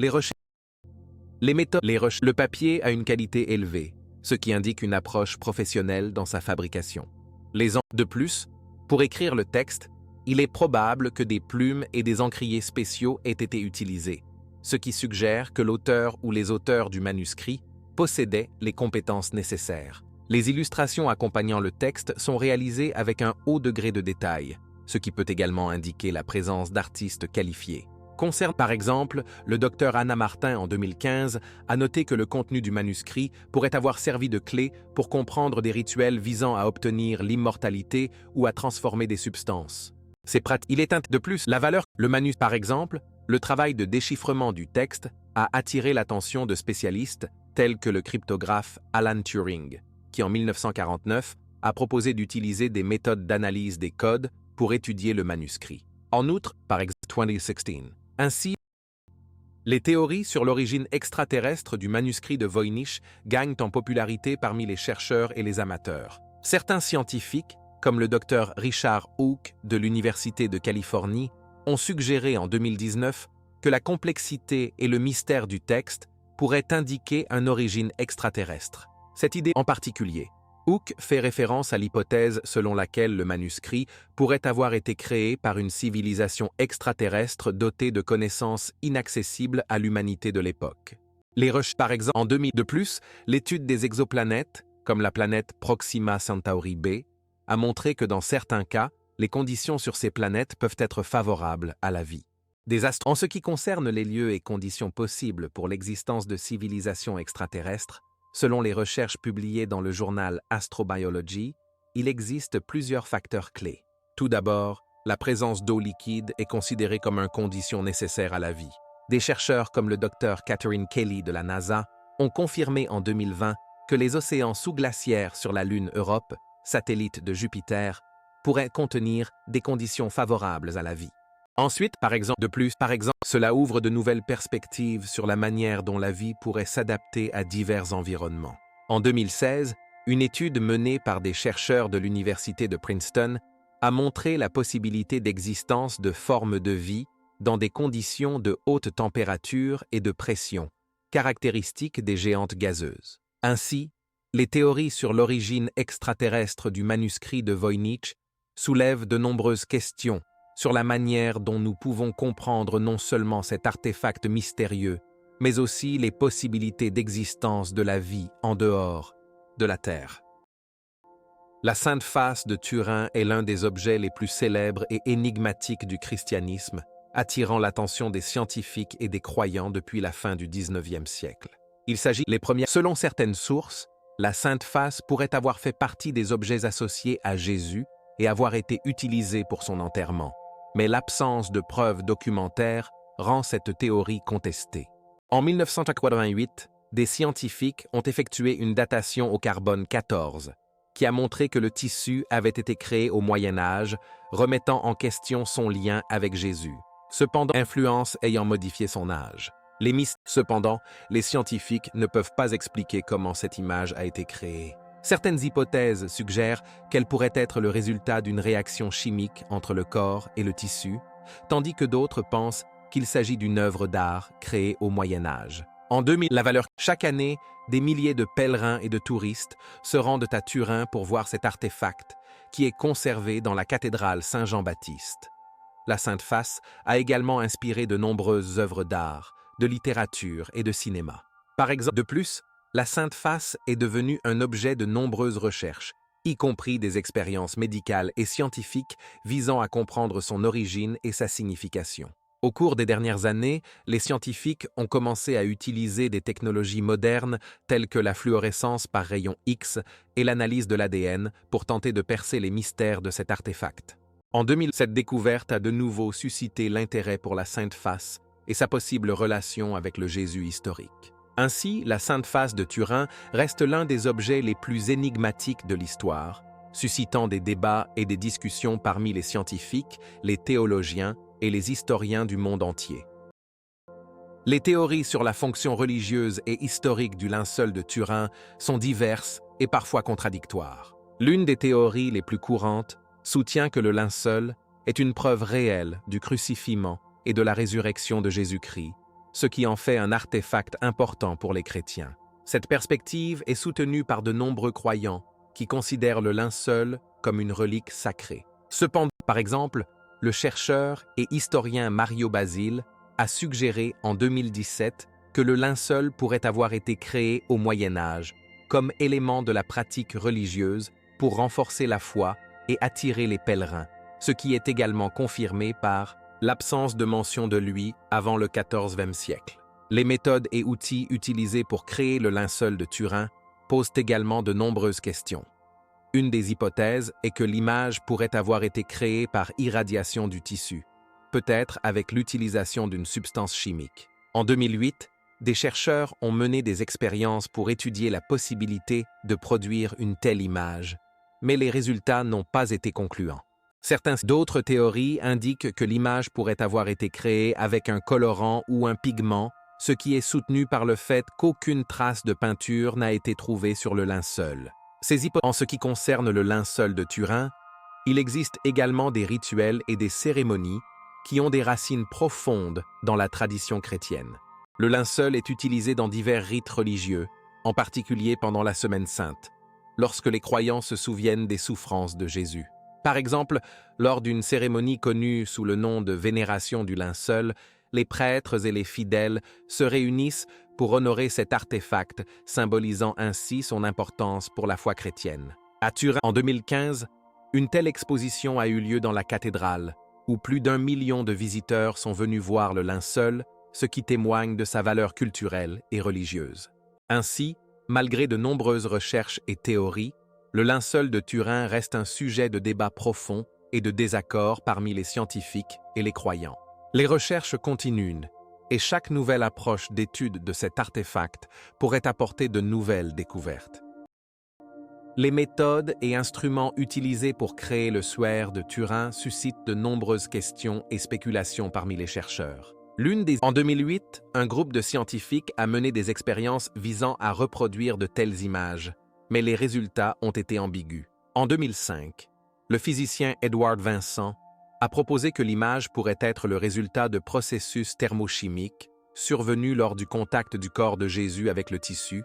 Le papier a une qualité élevée, ce qui indique une approche professionnelle dans sa fabrication. De plus, pour écrire le texte, il est probable que des plumes et des encriers spéciaux aient été utilisés, ce qui suggère que l'auteur ou les auteurs du manuscrit possédaient les compétences nécessaires. Les illustrations accompagnant le texte sont réalisées avec un haut degré de détail, ce qui peut également indiquer la présence d'artistes qualifiés. Concerne par exemple, le docteur Anna Martin en 2015 a noté que le contenu du manuscrit pourrait avoir servi de clé pour comprendre des rituels visant à obtenir l'immortalité ou à transformer des substances. De plus, par exemple, le travail de déchiffrement du texte a attiré l'attention de spécialistes tels que le cryptographe Alan Turing, qui en 1949 a proposé d'utiliser des méthodes d'analyse des codes pour étudier le manuscrit. En outre, par exemple, 2016. Ainsi, les théories sur l'origine extraterrestre du manuscrit de Voynich gagnent en popularité parmi les chercheurs et les amateurs. Certains scientifiques, comme le docteur Richard Hooke de l'Université de Californie, ont suggéré en 2019 que la complexité et le mystère du texte pourraient indiquer une origine extraterrestre. Cette idée en particulier, Hooke fait référence à l'hypothèse selon laquelle le manuscrit pourrait avoir été créé par une civilisation extraterrestre dotée de connaissances inaccessibles à l'humanité de l'époque. Par exemple, en 2000 de plus, l'étude des exoplanètes, comme la planète Proxima Centauri b, a montré que dans certains cas, les conditions sur ces planètes peuvent être favorables à la vie. En ce qui concerne les lieux et conditions possibles pour l'existence de civilisations extraterrestres, selon les recherches publiées dans le journal Astrobiology, il existe plusieurs facteurs clés. Tout d'abord, la présence d'eau liquide est considérée comme une condition nécessaire à la vie. Des chercheurs comme le Dr Catherine Kelly de la NASA ont confirmé en 2020 que les océans sous-glaciaires sur la Lune Europe, satellite de Jupiter, pourraient contenir des conditions favorables à la vie. Ensuite, par exemple, cela ouvre de nouvelles perspectives sur la manière dont la vie pourrait s'adapter à divers environnements. En 2016, une étude menée par des chercheurs de l'université de Princeton a montré la possibilité d'existence de formes de vie dans des conditions de haute température et de pression, caractéristiques des géantes gazeuses. Ainsi, les théories sur l'origine extraterrestre du manuscrit de Voynich soulèvent de nombreuses questions sur la manière dont nous pouvons comprendre non seulement cet artefact mystérieux, mais aussi les possibilités d'existence de la vie en dehors de la Terre. La Sainte Face de Turin est l'un des objets les plus célèbres et énigmatiques du christianisme, attirant l'attention des scientifiques et des croyants depuis la fin du XIXe siècle. Il s'agit des premières. Selon certaines sources, la Sainte Face pourrait avoir fait partie des objets associés à Jésus et avoir été utilisée pour son enterrement. Mais l'absence de preuves documentaires rend cette théorie contestée. En 1988, des scientifiques ont effectué une datation au carbone 14, qui a montré que le tissu avait été créé au Moyen Âge, remettant en question son lien avec Jésus. Cependant, influence ayant modifié son âge. Cependant, les scientifiques ne peuvent pas expliquer comment cette image a été créée. Certaines hypothèses suggèrent qu'elle pourrait être le résultat d'une réaction chimique entre le corps et le tissu, tandis que d'autres pensent qu'il s'agit d'une œuvre d'art créée au Moyen Âge. En 2000, chaque année, des milliers de pèlerins et de touristes se rendent à Turin pour voir cet artefact, qui est conservé dans la cathédrale Saint-Jean-Baptiste. La Sainte Face a également inspiré de nombreuses œuvres d'art, de littérature et de cinéma. Par exemple, de plus, la Sainte Face est devenue un objet de nombreuses recherches, y compris des expériences médicales et scientifiques visant à comprendre son origine et sa signification. Au cours des dernières années, les scientifiques ont commencé à utiliser des technologies modernes telles que la fluorescence par rayons X et l'analyse de l'ADN pour tenter de percer les mystères de cet artefact. En 2000, cette découverte a de nouveau suscité l'intérêt pour la Sainte Face et sa possible relation avec le Jésus historique. Ainsi, la Sainte Face de Turin reste l'un des objets les plus énigmatiques de l'histoire, suscitant des débats et des discussions parmi les scientifiques, les théologiens et les historiens du monde entier. Les théories sur la fonction religieuse et historique du linceul de Turin sont diverses et parfois contradictoires. L'une des théories les plus courantes soutient que le linceul est une preuve réelle du crucifixion et de la résurrection de Jésus-Christ, ce qui en fait un artefact important pour les chrétiens. Cette perspective est soutenue par de nombreux croyants qui considèrent le linceul comme une relique sacrée. Cependant, par exemple, le chercheur et historien Mario Basile a suggéré en 2017 que le linceul pourrait avoir été créé au Moyen Âge comme élément de la pratique religieuse pour renforcer la foi et attirer les pèlerins, ce qui est également confirmé par l'absence de mention de lui avant le XIVe siècle. Les méthodes et outils utilisés pour créer le linceul de Turin posent également de nombreuses questions. Une des hypothèses est que l'image pourrait avoir été créée par irradiation du tissu, peut-être avec l'utilisation d'une substance chimique. En 2008, des chercheurs ont mené des expériences pour étudier la possibilité de produire une telle image, mais les résultats n'ont pas été concluants. D'autres théories indiquent que l'image pourrait avoir été créée avec un colorant ou un pigment, ce qui est soutenu par le fait qu'aucune trace de peinture n'a été trouvée sur le linceul. En ce qui concerne le linceul de Turin, il existe également des rituels et des cérémonies qui ont des racines profondes dans la tradition chrétienne. Le linceul est utilisé dans divers rites religieux, en particulier pendant la Semaine Sainte, lorsque les croyants se souviennent des souffrances de Jésus. Par exemple, lors d'une cérémonie connue sous le nom de vénération du linceul, les prêtres et les fidèles se réunissent pour honorer cet artefact, symbolisant ainsi son importance pour la foi chrétienne. À Turin, en 2015, Une telle exposition a eu lieu dans la cathédrale, où plus d'1 million de visiteurs sont venus voir le linceul, ce qui témoigne de sa valeur culturelle et religieuse. Ainsi, malgré de nombreuses recherches et théories, le linceul de Turin reste un sujet de débat profond et de désaccord parmi les scientifiques et les croyants. Les recherches continuent, et chaque nouvelle approche d'étude de cet artefact pourrait apporter de nouvelles découvertes. Les méthodes et instruments utilisés pour créer le suaire de Turin suscitent de nombreuses questions et spéculations parmi les chercheurs. En 2008, un groupe de scientifiques a mené des expériences visant à reproduire de telles images, mais les résultats ont été ambigus. En 2005, le physicien Edward Vincent a proposé que l'image pourrait être le résultat de processus thermochimiques survenus lors du contact du corps de Jésus avec le tissu,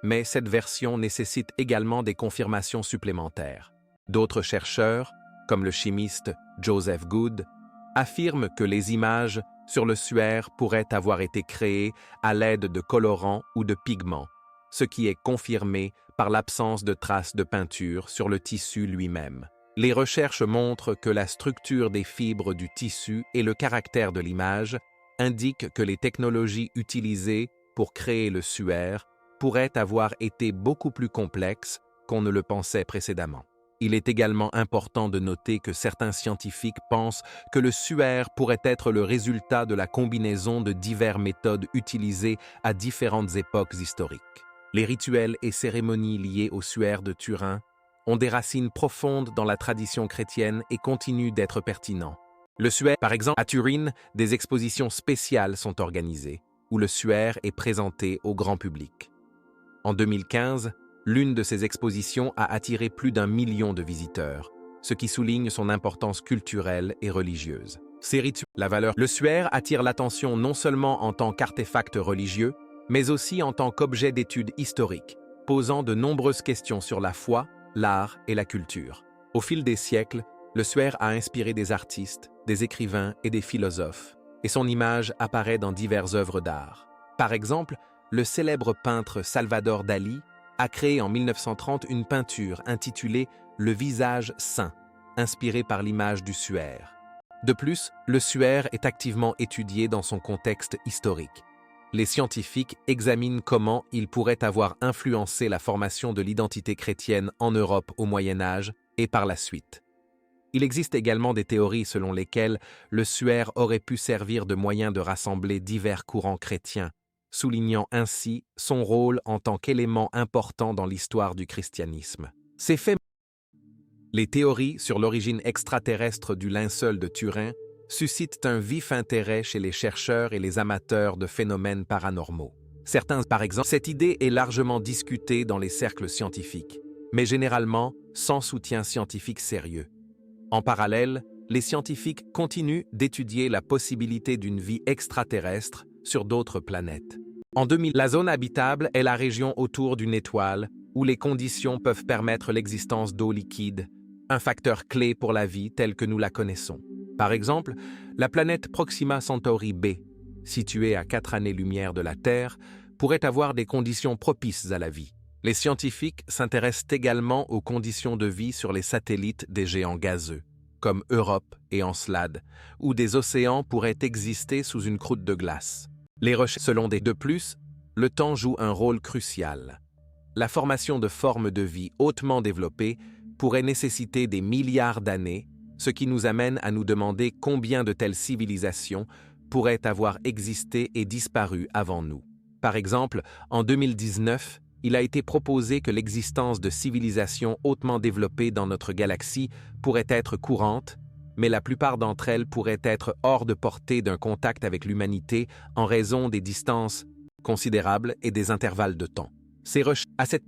mais cette version nécessite également des confirmations supplémentaires. D'autres chercheurs, comme le chimiste Joseph Good, affirment que les images sur le suaire pourraient avoir été créées à l'aide de colorants ou de pigments, ce qui est confirmé par l'absence de traces de peinture sur le tissu lui-même. Les recherches montrent que la structure des fibres du tissu et le caractère de l'image indiquent que les technologies utilisées pour créer le suaire pourraient avoir été beaucoup plus complexes qu'on ne le pensait précédemment. Il est également important de noter que certains scientifiques pensent que le suaire pourrait être le résultat de la combinaison de diverses méthodes utilisées à différentes époques historiques. Les rituels et cérémonies liés au suaire de Turin ont des racines profondes dans la tradition chrétienne et continuent d'être pertinents. Le suaire, par exemple, à Turin, des expositions spéciales sont organisées, où le suaire est présenté au grand public. En 2015, l'une de ces expositions a attiré plus d'1 million de visiteurs, ce qui souligne son importance culturelle et religieuse. Ces rituels, le suaire attire l'attention non seulement en tant qu'artefact religieux, mais aussi en tant qu'objet d'étude historique, posant de nombreuses questions sur la foi, l'art et la culture. Au fil des siècles, le suaire a inspiré des artistes, des écrivains et des philosophes, et son image apparaît dans diverses œuvres d'art. Par exemple, le célèbre peintre Salvador Dalí a créé en 1930 une peinture intitulée « Le visage saint », inspirée par l'image du suaire. De plus, le suaire est activement étudié dans son contexte historique. Les scientifiques examinent comment il pourrait avoir influencé la formation de l'identité chrétienne en Europe au Moyen Âge et par la suite. Il existe également des théories selon lesquelles le suaire aurait pu servir de moyen de rassembler divers courants chrétiens, soulignant ainsi son rôle en tant qu'élément important dans l'histoire du christianisme. Ces faits. Les théories sur l'origine extraterrestre du linceul de Turin suscitent un vif intérêt chez les chercheurs et les amateurs de phénomènes paranormaux. Certains, par exemple, cette idée est largement discutée dans les cercles scientifiques, mais généralement sans soutien scientifique sérieux. En parallèle, les scientifiques continuent d'étudier la possibilité d'une vie extraterrestre sur d'autres planètes. En 2000, la zone habitable est la région autour d'une étoile où les conditions peuvent permettre l'existence d'eau liquide, un facteur clé pour la vie telle que nous la connaissons. Par exemple, la planète Proxima Centauri b, située à 4 années-lumière de la Terre, pourrait avoir des conditions propices à la vie. Les scientifiques s'intéressent également aux conditions de vie sur les satellites des géants gazeux, comme Europe et Encelade, où des océans pourraient exister sous une croûte de glace. De plus, le temps joue un rôle crucial. La formation de formes de vie hautement développées pourrait nécessiter des milliards d'années, ce qui nous amène à nous demander combien de telles civilisations pourraient avoir existé et disparu avant nous. Par exemple, en 2019, il a été proposé que l'existence de civilisations hautement développées dans notre galaxie pourrait être courante, mais la plupart d'entre elles pourraient être hors de portée d'un contact avec l'humanité en raison des distances considérables et des intervalles de temps. À cette